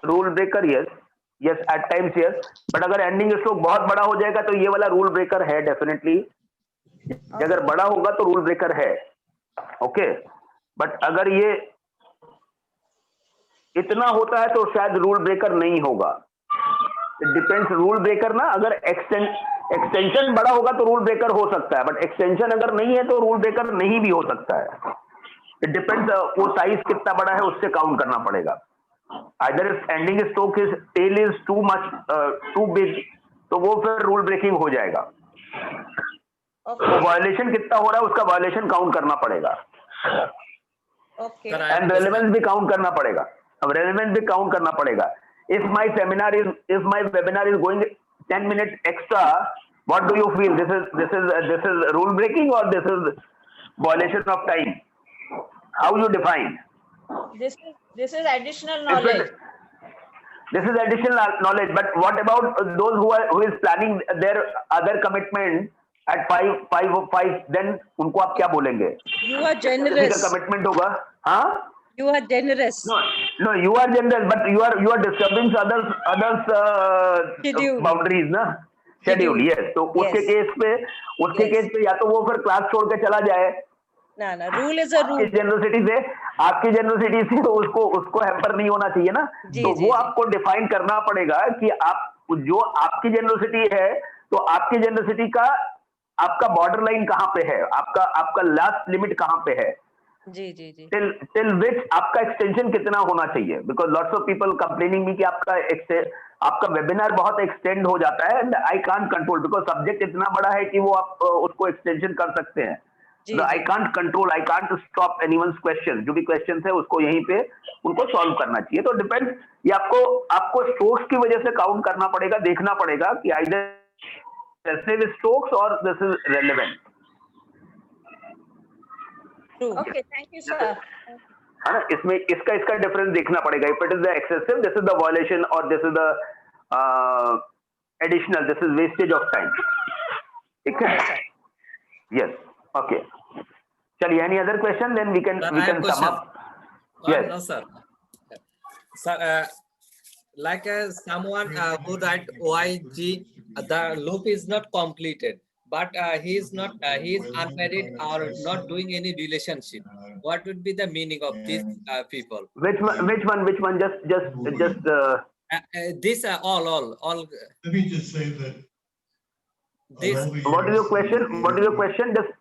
Rule breaker yes, yes at times yes, but अगर ending stroke बहुत बड़ा हो जाएगा तो ये वाला rule breaker है definitely. अगर बड़ा होगा तो रूल ब्रेकर है, ओके। बट अगर ये इतना होता है तो शायद रूल ब्रेकर नहीं होगा। इट डिपेंड्स, रूल ब्रेकर ना, अगर एक्सटेंशन बड़ा होगा तो रूल ब्रेकर हो सकता है, बट एक्सटेंशन अगर नहीं है तो रूल ब्रेकर नहीं भी हो सकता है। इट डिपेंड्स, वो साइज कितना बड़ा है उससे काउंट करना पड़ेगा। Either if ending stroke is tail is too much too big, तो वो फिर रूल ब्रेकिंग हो जाएगा। तो वायलेशन कितना हो रहा है उसका वायलेशन काउंट करना पड़ेगा, एंड रेलेवेंस भी काउंट करना पड़ेगा। अब रेलेवेंस भी काउंट करना पड़ेगा। If my webinar is going 10 minutes extra, what do you feel? This is rule breaking or this is violation of time? How you define? This is additional knowledge. This is additional knowledge. But what about those who is planning their other commitment at 5:05? Then उनको आप क्या बोलेंगे? You are generous. Commitment होगा, हाँ? You are generous. No, you are generous, but you are disturbing others boundaries ना, schedule. Yes. तो उसके case पे या तो वो फिर क्लास छोड़ के चला जाए। ना, रूल इज अ रूल। आपकी जेनरसिटी से तो उसको हैम्पर नहीं होना चाहिए ना। तो वो आपको डिफाइन करना पड़ेगा कि आप जो आपकी जेनरसिटी है, तो आपकी जेनरसिटी का आपका बॉर्डर लाइन कहाँ पे है, आपका लास्ट लिमिट कहाँ पे है, जी टिल विच आपका एक्सटेंशन कितना होना चाहिए। Because lots of people complaining me कि आपका वेबिनार बहुत एक्सटेंड हो जाता है, and I can't control, because subject इतना बड़ा है कि वो आप उसको एक्सटेंशन कर सकते हैं। I can't control, I can't stop anyone's question. जो भी क्वेश्चन है उसको यहीं पे उनको सॉल्व करना चाहिए। तो डिपेंड, ये आपको स्ट्रोक्स की वजह से काउंट करना पड़ेगा, देखना पड़ेगा कि either excessive strokes or this is relevant. Okay, thank you, sir. है ना, इसमें इसका डिफरेंस देखना पड़ेगा। If it is the excessive, this is the violation, or this is the additional, this is wastage of time. ठीक है? Yes. Okay. Chaliye, any other question? Then we can sum up. Yes. No, sir. Sir, like someone who write YG, the loop is not completed, but he is unmarried or not doing any relationship. What would be the meaning of these people? Which one? Just. This all. Let me just say that. What is your question? Just.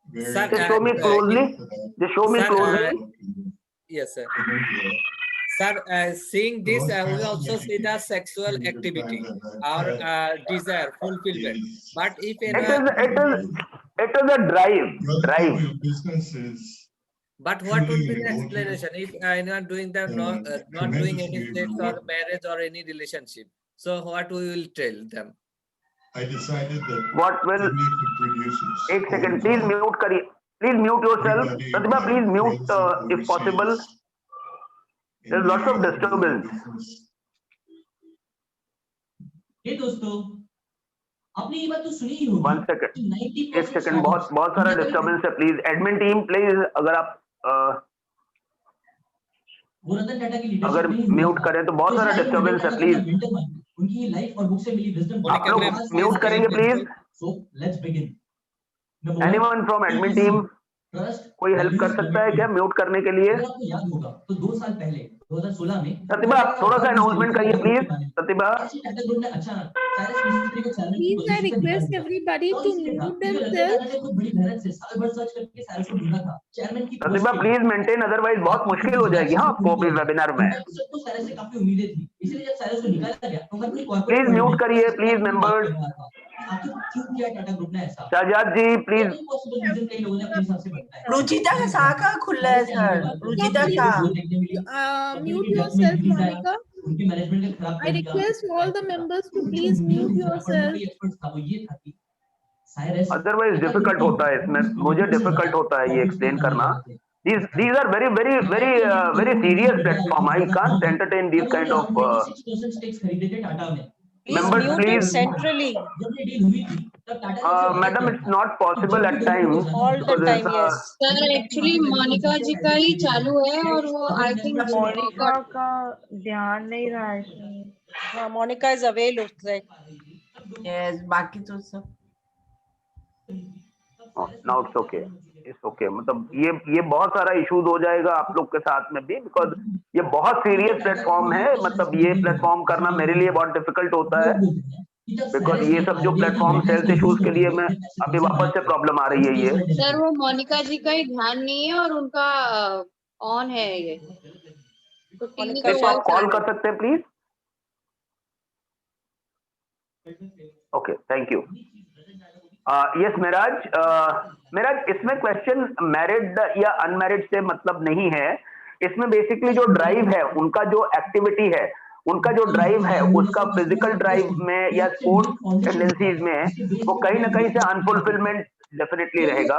Sir, show me closely. Just show me closely. Yes, sir. Sir, seeing this, we also see the sexual activity or desire, fulfillment. But if it is a drive. But what would be the explanation if anyone doing the not doing any sex or marriage or any relationship? So what we will tell them? I decided that what will produces. एक second, please mute करिए, please mute yourself. Pratibha, please mute if possible. There's lots of disturbance. ये दोस्तों, आपने ये बात तो सुनी ही होगी। 1 second, एक second, बहुत सारा disturbance है. Please, admin team, please, अगर आप अगर म्यूट करें तो बहुत सारा डिस्टर्बेंस है, प्लीज उनकी लाइफ और बुक से मिली विजडम आप लोग म्यूट करेंगे please. So let's begin. Anyone from admin team, कोई हेल्प कर सकता है क्या म्यूट करने के लिए? आपको याद होगा तो 2 साल पहले 2016 में प्रतिभा आप थोड़ा सा अनाउंसमेंट करिए please. Pratibha Please, I request everybody to mute themselves. Pratibha please maintain, otherwise बहुत मुश्किल हो जाएगी हाँ आपको अपने वेबिनार में। प्लीज म्यूट करिए please members. Shahzad ji please. Ruchita का शाखा खुला है sir, Ruchita Shah. Mute yourself, Monica. I request all the members to please mute yourself. Otherwise difficult होता है इसमें, मुझे डिफिकल्ट होता है ये एक्सप्लेन करना। These are very serious platform. I can't entertain these kind of members. Please centrally. Madam, it's not possible at times All the because time, it's yes. Sir actually Monica ji का ही चालू है और वो आई थिंक मोनिका का ध्यान नहीं रहा है इसमें। हाँ, Monika is away looks like. Yes, बाकी तो सब now it's okay. It's okay. मतलब ये बहुत सारा इश्यूज हो जाएगा आप लोग के साथ में भी, बिकॉज ये बहुत सीरियस प्लेटफॉर्म है। मतलब ये प्लेटफॉर्म करना मेरे लिए बहुत डिफिकल्ट होता है, बिकॉज ये सब जो प्लेटफॉर्म हेल्थ इश्यूज के लिए मैं अभी वापस से प्रॉब्लम आ रही है ये। सर वो मोनिका जी का ही ध्यान नहीं है और उनका ऑन है ये, तो टीवी का इसको आप वॉइस कॉल कर सकते हैं please. Okay, thank you. Yes Meraj, इसमें क्वेश्चन मैरिड या अनमैरिड से मतलब नहीं है। इसमें बेसिकली जो ड्राइव है, उनका जो एक्टिविटी है, उनका जो ड्राइव है, उसका फिजिकल ड्राइव में या स्पोर्ट्स टेंडेंसीज में वो कहीं ना कहीं से अनफुलफिलमेंट डेफिनेटली रहेगा।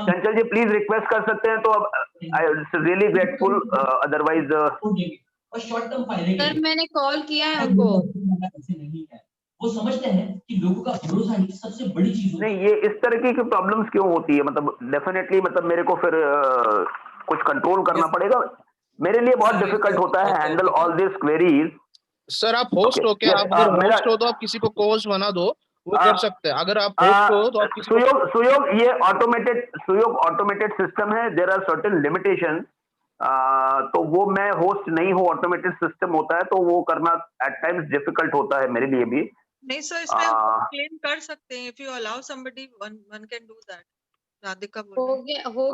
चंचल जी प्लीज रिक्वेस्ट कर सकते हैं तो अब I really grateful, otherwise sir मैंने कॉल किया है उनको। वो समझते हैं कि लोगों का भरोसा ही सबसे बड़ी चीज नहीं, ये इस तरह की प्रॉब्लम्स क्यों होती है? मतलब डेफिनेटली मतलब मेरे को फिर कुछ कंट्रोल करना पड़ेगा। मेरे लिए बहुत डिफिकल्ट होता है handle all this queries. Sir आप होस्ट हो क्या? आप अगर होस्ट हो तो आप किसी को कोच बना दो, वो कर सकते हैं। अगर आप होस्ट हो तो आप किसी को सुयोग ये ऑटोमेटेड सिस्टम है। देयर आर सर्टेन लिमिटेशंस, तो वो मैं होस्ट नहीं हूँ, ऑटोमेटेड सिस्टम होता है, तो वो करना एट टाइम्स डिफिकल्ट होता है मेरे लिए भी। नहीं सर, इसमें हम क्लेम कर सकते हैं। If you allow somebody one can do that. Radhika बोल हो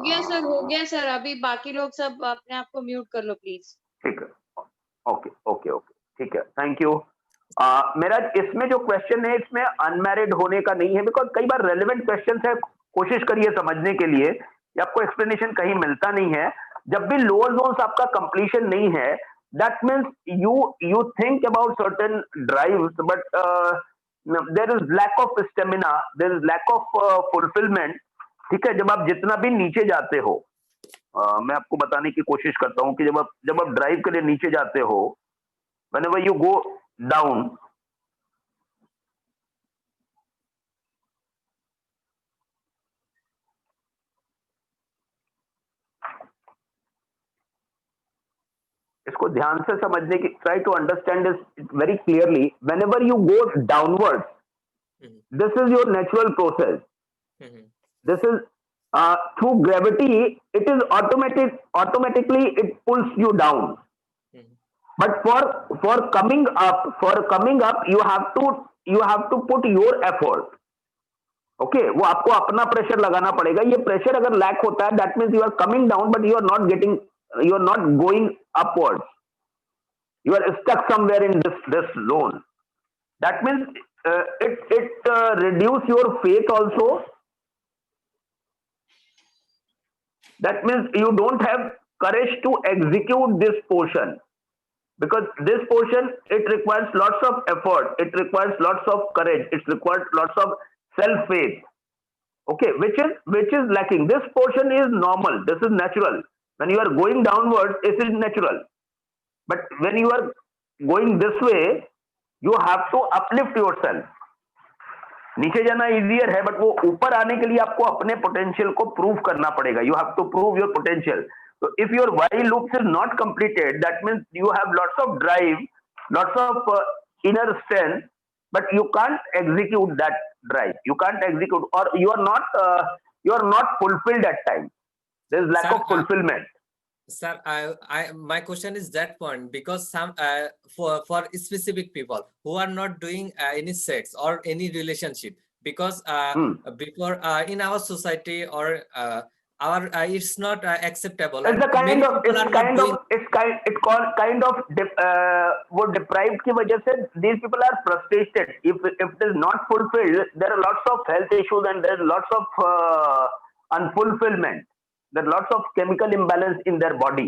गया सर। अभी बाकी लोग सब अपने आप को म्यूट कर लो प्लीज। ठीक है, ओके, ठीक है, थैंक यू। मेरा इसमें जो क्वेश्चन है इसमें अनमैरिड होने का नहीं है, बिकॉज कई बार रेलेवेंट क्वेश्चन है, कोशिश करिए समझने के लिए। ये आपको एक्सप्लेनेशन कहीं मिलता नहीं है। जब भी लोअर जोन्स आपका कंप्लीशन नहीं है, that means you think about certain drives, but there is lack of stamina, there is lack of fulfilment. ठीक है, जब आप जितना भी नीचे जाते हो, मैं आपको बताने की कोशिश करता हूं कि जब आप ड्राइव के लिए नीचे जाते हो, whenever you go down, इसको ध्यान से समझने की try to understand this very clearly. whenever you go downwards, this is your natural process. This is through gravity, it is automatically it pulls you down. But for coming up, you have to put your effort. Okay, वो आपको अपना pressure लगाना पड़ेगा। ये pressure अगर lack होता है, that means you are coming down, but you are not going upwards. You are stuck somewhere in this zone. That means it reduce your faith also. That means you don't have courage to execute this portion, because this portion, it requires lots of effort, it requires lots of courage, it requires lots of self faith. Okay, which is lacking. This portion is normal, this is natural. When you are going downwards, it is natural, but when you are going this way, you have to uplift yourself. नीचे जाना easier है, but वो ऊपर आने के लिए आपको अपने पोटेंशियल को प्रूव करना पड़ेगा। You have to prove your potential. So if your while loops is not completed, that means you have lots of drive, lots of inner strength, but you can't execute that drive. You can't execute, or you are not fulfilled at times. There is lack Sir, of fulfillment. Sir, my question is that point, because some for specific people who are not doing any sex or any relationship, because before in our society or our it's not acceptable. It's kind of वो deprived की वजह से these people are frustrated. If it is not fulfilled, there are lots of health issues and there are lots of unfulfillment. There are lots of chemical imbalance in their body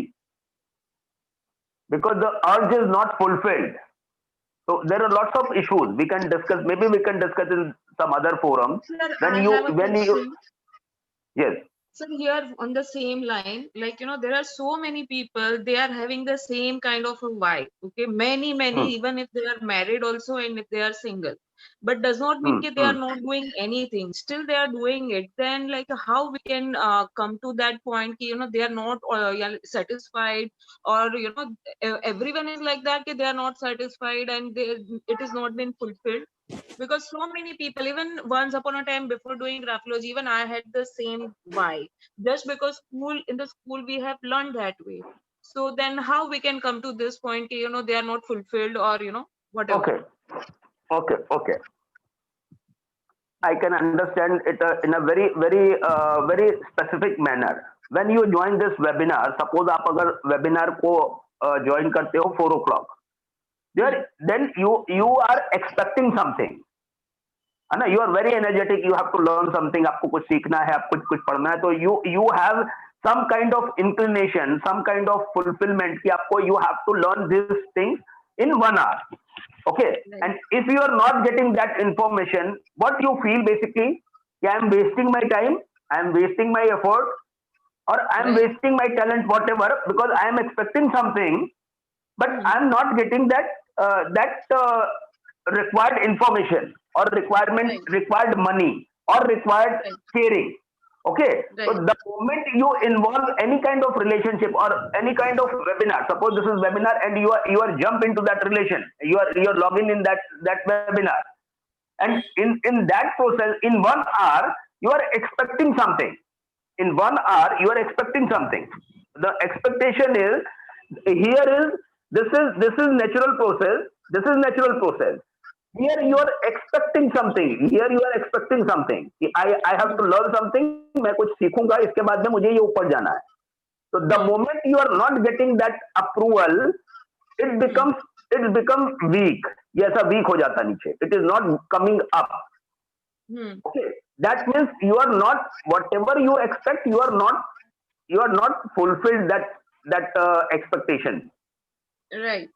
because the urge is not fulfilled. So there are lots of issues we can discuss. Maybe we can discuss in some other forum. Sir, Yes. So here on the same line, like, there are so many people, they are having the same kind of a vibe. Okay, many, even if they are married also and if they are single. but does not mean that they are Hmm. not doing anything. Still they are doing it. Then like how we can come to that point ki, they are not satisfied, or everyone is like that that they are not satisfied and it is not been fulfilled. Because so many people, even once upon a time before doing graphology, even I had the same why, just because in the school we have learned that way. So then how we can come to this point ki, they are not fulfilled, or whatever. Okay. I can understand it in a very very specific manner. When you join this webinar, suppose आप अगर webinar को join करते हो 4 o'clock, then you are expecting something, है ना? You are very energetic. You have to learn something. आपको कुछ सीखना है, आपको कुछ पढ़ना है, तो you have some kind of inclination, some kind of fulfillment कि आपको you have to learn these things in 1 hour. Okay, and if you are not getting that information, what you feel basically, I am wasting my time, I am wasting my effort, or I am wasting my talent, whatever, because I am expecting something, but I am not getting that required information, or required money, or required caring. Okay, so the moment you involve any kind of relationship or any kind of webinar, suppose this is webinar and you are jump into that relation, you are logging in that webinar, and in that process, in 1 hour you are expecting something. In 1 hour you are expecting something. The expectation is this is natural process. This is natural process. Here you are expecting something. Here you are expecting something. I have to learn something. मैं कुछ सीखूंगा, इसके बाद में मुझे ये ऊपर जाना है. So the moment you are not getting that approval, it becomes weak. ये ऐसा weak हो जाता नीचे. It is not coming up. Okay. That means you are not, whatever you expect, you are not fulfilled that expectation. Right.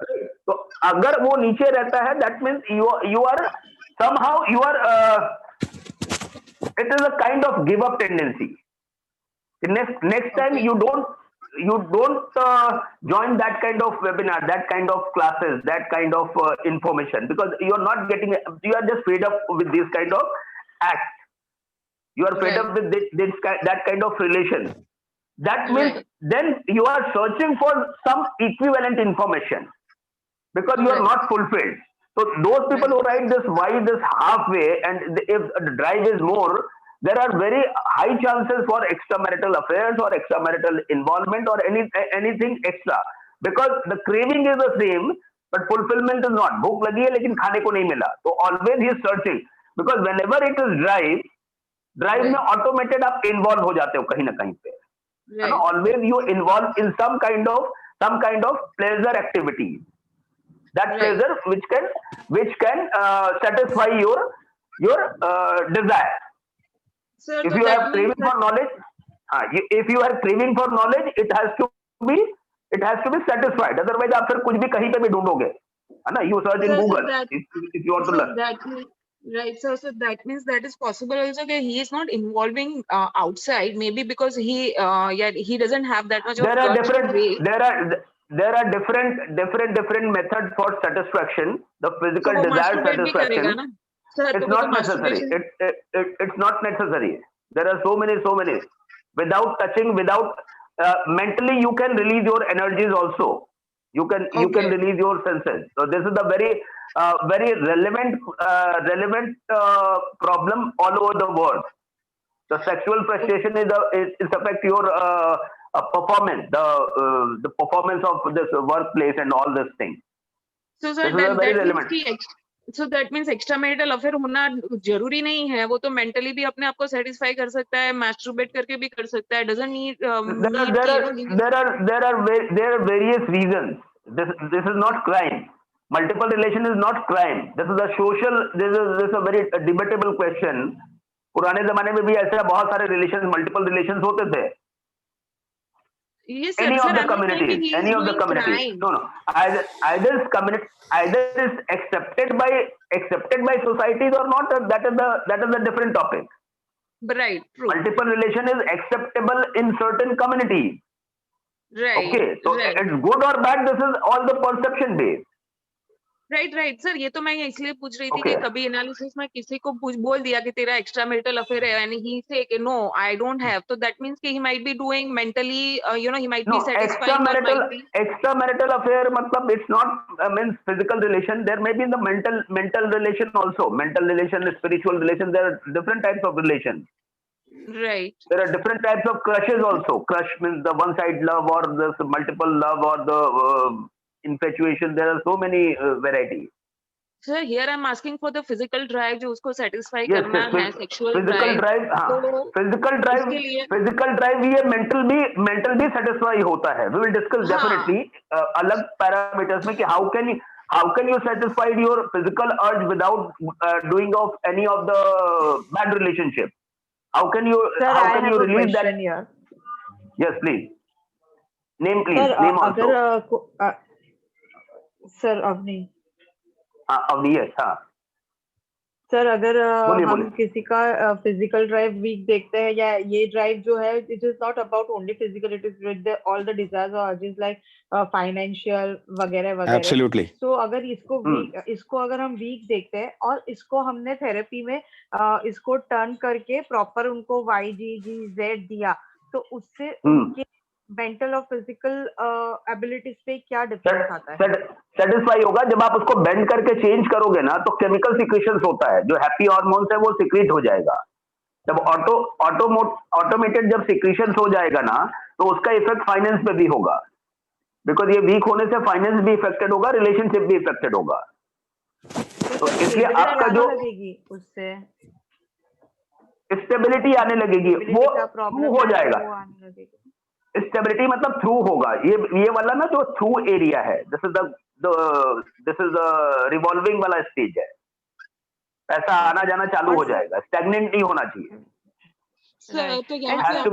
तो अगर वो नीचे रहता है, that means you are somehow it is a kind of give up tendency. Next time you don't join that kind of webinar, that kind of classes, that kind of information, because you are not getting, you are just fed up with this kind of act. You are fed up with that kind of relation. That means then you are searching for some equivalent information, because you are not fulfilled. So those people who write this why this halfway, and if the drive is more, there are very high chances for extramarital affairs or extramarital involvement or anything extra, because the craving is the same but fulfillment is not. भूख लगी है लेकिन खाने को नहीं मिला, तो always he is searching, because whenever it is drive में automated आप involve हो जाते हो कहीं ना कहीं पे. And always you involve in some kind of pleasure activity. That pleasure which can satisfy your desire. Sir, if you have craving for knowledge, if you are craving for knowledge, it has to be satisfied. Otherwise आप फिर कुछ भी कहीं पे भी ढूंढोगे, है ना? You search in Google if you want to learn. Right, so that means that is possible also that he is not involving outside, maybe because he doesn't have that much of There are different methods for satisfaction. The physical so desire masturbate bhi satisfaction. karega na? Sir, It's not necessary. It's not necessary. There are so many. Without touching, without mentally, you can release your energies also. You can release your senses. So this is the very relevant problem all over the world. The sexual frustration is affect your performance, the performance of this workplace and all these things. So sir, that means extramarital affair होना जरूरी नहीं है, वो तो mentally भी अपने आप को satisfy कर सकता है, masturbate करके भी कर सकता है, doesn't need. There are various reasons. This is not crime. Multiple relation is not crime. This is a very debatable question. पुराने जमाने में भी ऐसे बहुत सारे multiple relations होते थे. Yes, sir, any sir, of the communities. No. Either is accepted by societies or not. That is a different topic. Right. True. Multiple relation is acceptable in certain communities. Right. Okay. So it's good or bad. This is all the perception based. Right sir, ये तो मैं इसलिए पूछ रही थी Okay. कि कभी analysis में किसी को बोल दिया कि तेरा एक्स्ट्रा मैरिटल अफेयर है एंड ही से कि नो आई डोंट हैव, तो दैट मींस कि he might be doing mentally, he might be No, satisfying और might be extramarital affair matlab it's not means physical relation. There may be the mental relation also. Mental relation, spiritual relation. There are different types of relation. right. There are different types of crushes also. Crush means the one-side love or the multiple love or the infatuation. There are so many varieties. Sir here I am asking for the physical drive जो उसको satisfy Yes, करना yes, है, sexual physical drive, हाँ, तो physical drive ये mental भी satisfy होता है. We will discuss definitely अलग parameters में कि how can you satisfy your physical urge without doing of any of the bad relationship? How can you release that? Here. Yes, please. Name please. Sir, Name also. अगर sir Avani yes, हाँ. Sir अगर बोलिए, हम बोलिए. किसी का physical drive week देखते हैं या ये ड्राइव जो है it is not about only physical, it is with all the desires और अर्जेस लाइक फाइनेंशियल वगैरह वगैरह. Absolutely. सो अगर इसको अगर हम वीक देखते हैं और इसको हमने थेरेपी में इसको टर्न करके प्रॉपर उनको YGGZ दिया, तो उससे उनके मेंटल और फिजिकल एबिलिटीज पे क्या डिफरेंस आता है? सेटिस्फाई होगा जब आप उसको बेंड करके चेंज करोगे ना, तो केमिकल सिक्रेशंस होता है, जो हैप्पी हार्मोन्स है वो सिक्रीट हो जाएगा. जब ऑटोमेटेड जब सिक्रेशंस हो जाएगा ना, तो उसका इफेक्ट फाइनेंस पे भी होगा, बिकॉज ये वीक होने से फाइनेंस भी इफेक्टेड होगा, रिलेशनशिप भी इफेक्टेड होगा. तो इसलिए आपका जो उससे स्टेबिलिटी आने लगेगी, वो थ्रू हो जाएगा. स्टेबिलिटी मतलब थ्रू होगा. ये वाला ना जो थ्रू एरिया है, दिस इज द रिवॉल्विंग वाला स्टेज है. पैसा आना जाना चालू हो जाएगा, स्टैग्नेंट नहीं होना चाहिए. तो यहाँ पे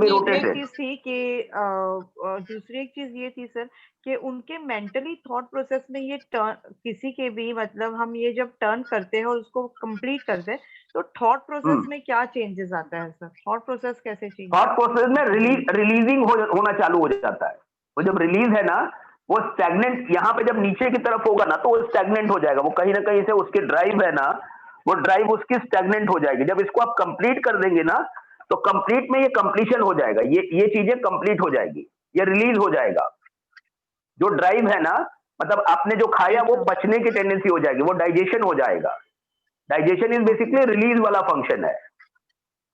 दूसरी एक चीज ये थी सर कि उनके मेंटली थॉट प्रोसेस में ये किसी के भी मतलब हम ये जब टर्न करते हैं और उसको कंप्लीट करते हैं तो थॉट प्रोसेस में क्या चेंजेस आता है सर? थॉट प्रोसेस कैसे चेंज? थॉट प्रोसेस में रिलीजिंग होना चालू हो जाता है. वो जब रिलीज है ना, वो स्टैग्नेंट यहाँ पे जब नीचे की तरफ होगा ना, तो वो स्टैग्नेंट हो जाएगा. वो कहीं ना कहीं से उसकी ड्राइव है ना, वो ड्राइव उसकी स्टैग्नेंट हो जाएगी. जब इसको आप कंप्लीट कर देंगे ना, तो कंप्लीट में ये कंप्लीशन हो जाएगा. ये चीजें कंप्लीट हो जाएगी, ये रिलीज हो जाएगा. जो ड्राइव है ना, मतलब आपने जो खाया वो पचने की टेंडेंसी हो जाएगी, वो डाइजेशन हो जाएगा. डाइजेशन इज बेसिकली रिलीज वाला फंक्शन है.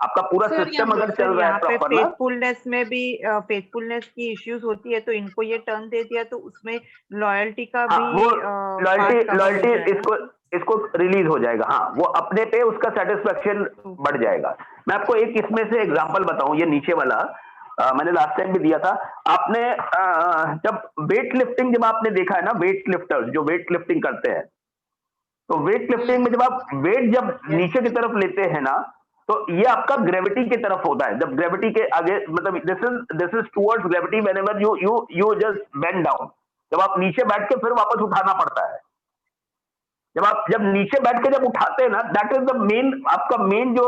आपका पूरा सिस्टम अगर चल रहा है प्रॉपर ना. फेथफुलनेस में भी फेथफुलनेस की इश्यूज होती है, तो इनको ये टर्न दे दिया तो उसमें लॉयल्टी का भी लॉयल्टी इसको रिलीज हो जाएगा. हाँ, वो अपने पे उसका सेटिस्फेक्शन बढ़ जाएगा. मैं आपको एक इसमें से एग्जांपल बताऊं, ये नीचे वाला मैंने लास्ट टाइम भी दिया था. आपने जब वेट लिफ्टिंग जब आपने देखा है ना, वेट लिफ्टर्स जो वेट लिफ्टिंग करते हैं, तो वेट लिफ्टिंग में जब आप वेट जब नीचे की तरफ लेते हैं ना, तो ये आपका ग्रेविटी की तरफ होता है. जब ग्रेविटी के आगे मतलब this is towards gravity whenever you just bend down. जब आप नीचे बैठ के फिर वापस उठाना पड़ता है. जब नीचे बैठ के जब उठाते हैं ना, दैट इज द मेन, आपका मेन जो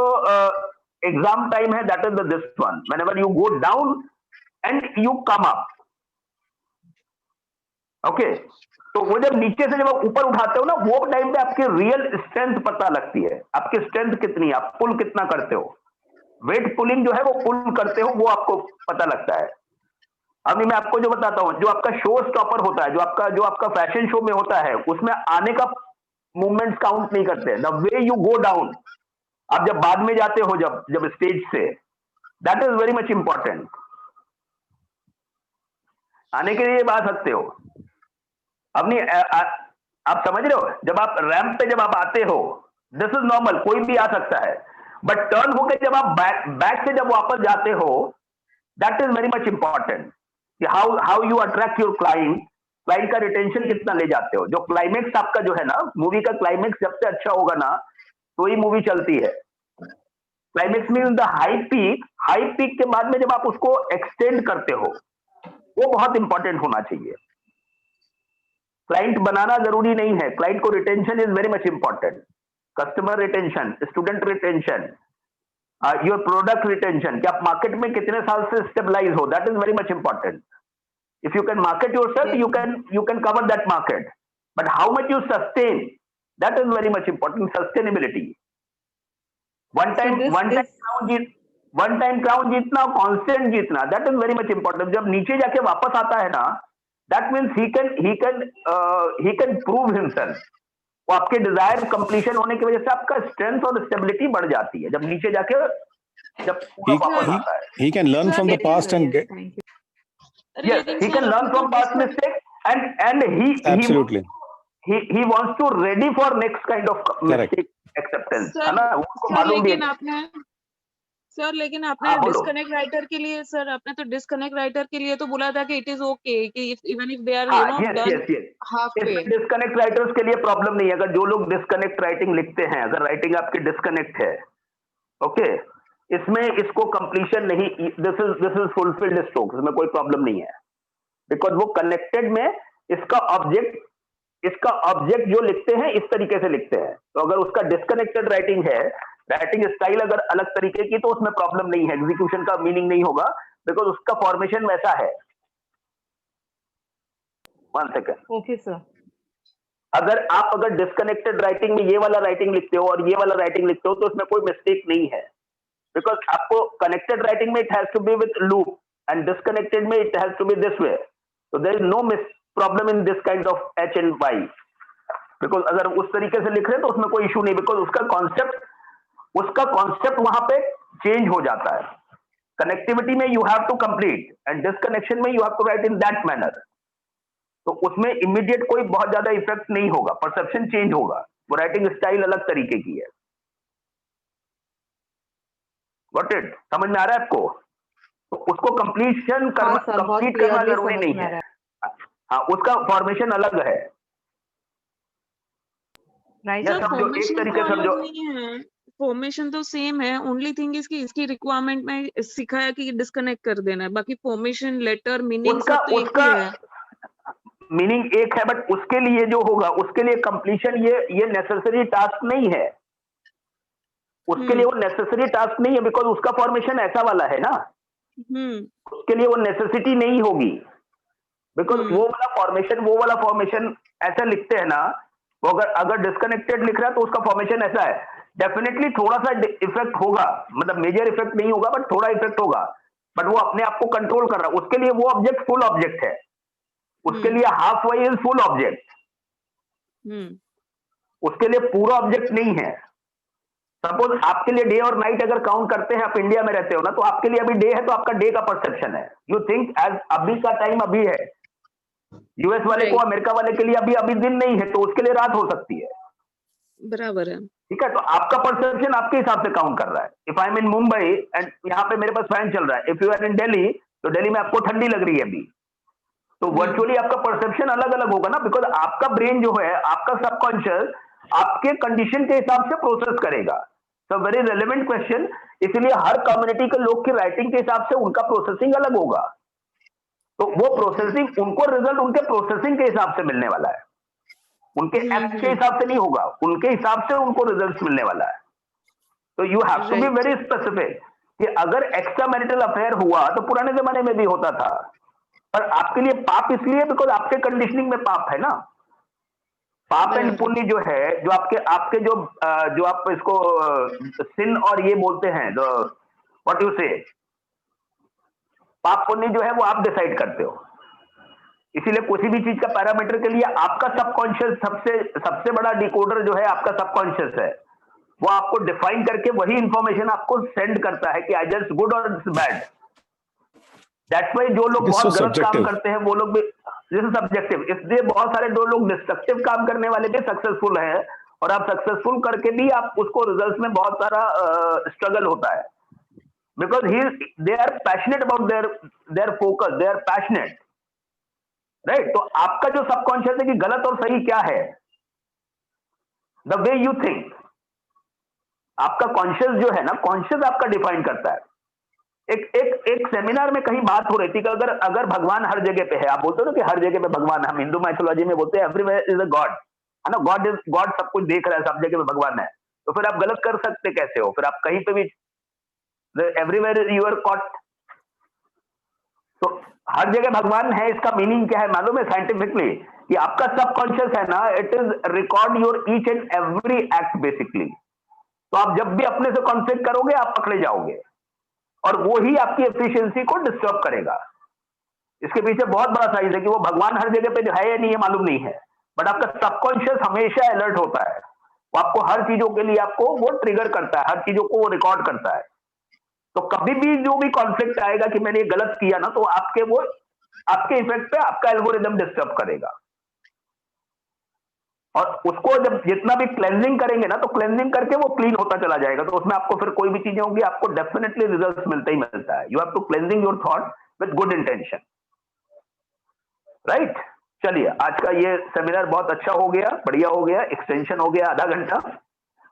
एग्जाम टाइम है, that is the this one, whenever you go down and you come up. Okay, तो वो जब नीचे से जब आप ऊपर उठाते हो ना, वो टाइम पे आपकी रियल स्ट्रेंथ पता लगती है. आपकी स्ट्रेंथ कितनी है, आप पुल कितना करते हो, वेट पुलिंग जो है वो पुल करते हो, वो आपको पता लगता है. अभी मैं आपको जो बताता हूँ, जो आपका शो स्टॉपर होता है, जो आपका फैशन शो में होता है, उसमें आने का मूवमेंट्स काउंट नहीं करते. The way you go down, आप जब बाद में जाते हो जब स्टेज से, that is very much important. आने के लिए आ सकते हो अपनी, आप समझ रहे हो, जब आप रैंप पे जब आप आते हो, दिस इज नॉर्मल, कोई भी आ सकता है. बट टर्न होकर जब आप बैक से जब वापस जाते हो, that is very much important. How you attract your client का रिटेंशन कितना ले जाते हो. जो क्लाइमेक्स आपका जो है ना, मूवी का क्लाइमेक्स जब से अच्छा होगा ना, तो ही मूवी चलती है. Climax mean the high peak के बाद में जब आप उसको एक्सटेंड करते हो, वो बहुत इंपॉर्टेंट होना चाहिए. क्लाइंट बनाना जरूरी नहीं है, क्लाइंट को retention is very much important. Customer retention, student retention, your product retention, कि आप मार्केट में कितने साल से स्टेबलाइज हो, that is very much important. If you can market yourself, you can cover that market. but how much you sustain, that is very much important. Sustainability. One time crown जीतना, constant जीतना, that is very much important. जब नीचे जाके वापस आता है ना, that means he can prove himself. वो आपके डिजायर कंप्लीशन होने की वजह से आपका स्ट्रेंथ और स्टेबिलिटी बढ़ जाती है जब नीचे जाके जब वापस आता है. He can learn from the past and get. Yes, he can learn from past mistakes and Absolutely. he wants to ready for next kind of mistake acceptance. है ना, उसको मालूम भी है. लेकिन आपने डिस्कनेक्ट राइटर के लिए सर, आपने तो डिस्कनेक्ट राइटर के लिए तो बोला था कि इट इज ओके कि even if they are halfway. Disconnect writers के लिए प्रॉब्लम नहीं है. अगर जो लोग डिस्कनेक्ट राइटिंग लिखते हैं, अगर राइटिंग आपकी डिस्कनेक्ट है, ओके, इसमें इसको कंप्लीशन नहीं, दिस इज फुलफिल्ड स्ट्रोक, इसमें कोई प्रॉब्लम नहीं है. बिकॉज वो कनेक्टेड में इसका ऑब्जेक्ट जो लिखते हैं इस तरीके से लिखते हैं. तो अगर उसका डिस्कनेक्टेड राइटिंग है, राइटिंग स्टाइल अगर अलग तरीके की, तो उसमें प्रॉब्लम नहीं है. एग्जीक्यूशन का मीनिंग नहीं होगा बिकॉज उसका फॉर्मेशन वैसा है. 1 सेकेंड. Okay sir. अगर डिस्कनेक्टेड राइटिंग में ये वाला राइटिंग लिखते हो और ये वाला राइटिंग लिखते हो तो उसमें कोई मिस्टेक नहीं है. बिकॉज आपको कनेक्टेड राइटिंग में it has to be with loop and disconnected में it has to be this way. So there is no problem in this kind of H and Y. Because अगर उस तरीके से लिख रहे हैं तो उसमें कोई इशू नहीं. बिकॉज उसका कॉन्सेप्ट वहां पे चेंज हो जाता है. कनेक्टिविटी में you have to complete and disconnection में you have to write in that manner. तो उसमें इमीडिएट कोई बहुत ज्यादा इफेक्ट नहीं होगा. परसेप्शन चेंज होगा. वो राइटिंग स्टाइल अलग तरीके की है. Got it? समझ में आ रहा है आपको? तो उसको कंप्लीट करना जरूरी नहीं है. हाँ, उसका फॉर्मेशन अलग है. फॉर्मेशन तो सेम है. ओनली थिंग इज कि इसकी रिक्वायरमेंट में सिखाया कि डिस्कनेक्ट कर देना है. बाकी फॉर्मेशन, लेटर, मीनिंग सब तो एक ही है. मीनिंग एक है, बट उसके लिए जो होगा, उसके लिए कंप्लीशन ये नेसेसरी टास्क नहीं है. उसके लिए वो नेसेसरी टास्क नहीं है बिकॉज उसका फॉर्मेशन ऐसा वाला है ना. उसके लिए वो नेसेसिटी नहीं होगी बिकॉज वो वाला फॉर्मेशन ऐसा लिखते हैं ना. वो अगर डिस्कनेक्टेड लिख रहा है तो उसका फॉर्मेशन ऐसा है. डेफिनेटली थोड़ा सा इफेक्ट होगा, मतलब मेजर इफेक्ट नहीं होगा बट थोड़ा इफेक्ट होगा. बट वो अपने आप को कंट्रोल कर रहा है. उसके लिए वो ऑब्जेक्ट फुल ऑब्जेक्ट है. उसके लिए halfway is full object. उसके लिए पूरा ऑब्जेक्ट नहीं है. सपोज आपके लिए डे और नाइट अगर काउंट करते हैं, आप इंडिया में रहते हो ना, तो आपके लिए अभी डे है तो आपका डे का परसेप्शन है. यू थिंक एज अभी का टाइम अभी है. यूएस वाले को, अमेरिका वाले के लिए अभी दिन नहीं है, तो उसके लिए रात हो सकती है. बराबर है. ठीक है, तो आपका परसेप्शन आपके हिसाब से काउंट कर रहा है. If I am in Mumbai and यहाँ पे मेरे पास फैन चल रहा है, if you are in Delhi, तो दिल्ली में आपको ठंडी लग रही है अभी, तो वर्चुअली आपका परसेप्शन अलग अलग होगा ना. बिकॉज आपका ब्रेन जो है, आपका सबकॉन्शियस आपके कंडीशन के हिसाब से प्रोसेस करेगा. तो वेरी रेलेवेंट क्वेश्चन. इसलिए हर कम्युनिटी के लोग की राइटिंग के हिसाब से उनका प्रोसेसिंग अलग होगा. तो वो प्रोसेसिंग, उनको रिजल्ट उनके प्रोसेसिंग के हिसाब से मिलने वाला है. उनके एक्ट के हिसाब से नहीं होगा. उनके हिसाब से उनको रिजल्ट मिलने वाला है. तो you have to be very specific कि अगर एक्स्ट्रा मैरिटल अफेयर हुआ तो पुराने जमाने में भी होता था, पर आपके लिए पाप इसलिए बिकॉज आपके कंडीशनिंग में पाप है ना. पाप एंड पुण्य जो है, जो आपके जो आप इसको सिन और ये बोलते हैं, व्हाट यू से, पाप पुण्य जो है वो आप डिसाइड करते हो. इसीलिए किसी भी चीज का पैरामीटर के लिए आपका सबकॉन्शियस सबसे बड़ा डिकोडर जो है आपका सबकॉन्शियस है. वो आपको डिफाइन करके वही इंफॉर्मेशन आपको सेंड करता है कि आई जस्ट गुड और बैड. दैट्स वाई जो लोग बहुत गलत काम करते हैं वो लोग भी, दिस इज सब्जेक्टिव. इसलिए बहुत सारे जो लोग डिस्ट्रक्टिव काम करने वाले भी सक्सेसफुल हैं, और आप सक्सेसफुल करके भी आप उसको रिजल्ट्स में बहुत सारा स्ट्रगल होता है. Because they are passionate about their focus, they are passionate, right. तो आपका जो सबकॉन्शियस है कि गलत और सही क्या है, द वे यू थिंक, आपका कॉन्शियस जो है ना, कॉन्शियस आपका डिफाइन करता है. एक सेमिनार में कहीं बात हो रही थी कि अगर भगवान हर जगह पे है, आप बोलते हो ना कि हर जगह पे भगवान, हम हिंदू माइथोलॉजी में बोलते हैं एवरीवेयर इज अ गॉड, है ना. गॉड सब कुछ देख रहा है, सब जगह पे भगवान है. तो फिर आप गलत कर सकते कैसे हो? फिर आप कहीं पे भी एवरीवेयर यू आर कॉट. तो हर जगह भगवान है, इसका मीनिंग क्या है मालूम है साइंटिफिकली? कि आपका सबकॉन्शियस है ना, it is record your each and every act basically. तो आप जब भी अपने से कॉन्फ्लिक्ट करोगे आप पकड़े जाओगे, और वो ही आपकी एफिशिएंसी को डिस्टर्ब करेगा। इसके पीछे बहुत बड़ा साइंस है कि वो भगवान हर जगह पे है या नहीं है मालूम नहीं है, बट आपका सबकॉन्शियस हमेशा अलर्ट होता है, वो आपको हर चीजों के लिए आपको वो ट्रिगर करता है, हर चीजों को वो रिकॉर्ड करता है। तो कभी भी जो भी कॉन्फ्लिक्ट आएगा कि मैंने ये गलत किया ना, तो आपके इफेक्ट पे आपका एल्गोरिदम डिस्टर्ब करेगा। और उसको जब जितना भी क्लेंजिंग करेंगे ना, तो क्लेंजिंग करके वो क्लीन होता चला जाएगा। तो उसमें आपको फिर कोई भी चीजें होंगी, आपको डेफिनेटली रिजल्ट मिलता ही मिलता है। You have to cleansing your thought with good intention, right? चलिए, आज का ये सेमिनार बहुत अच्छा हो गया, बढ़िया हो गया, एक्सटेंशन हो गया आधा घंटा,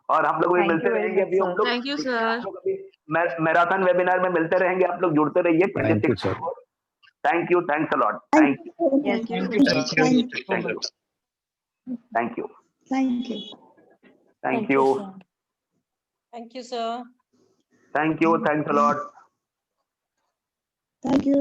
और हम लोग भी मिलते रहेंगे। अभी हम लोग thank you sir. Marathon webinar में मिलते रहेंगे, आप लोग जुड़ते रहिए। 26 thank you, thanks a lot, thank you, Thank you. Thank you, Thank you. Thank you, Thank you, sir. Thank you, thanks a lot. Thank you.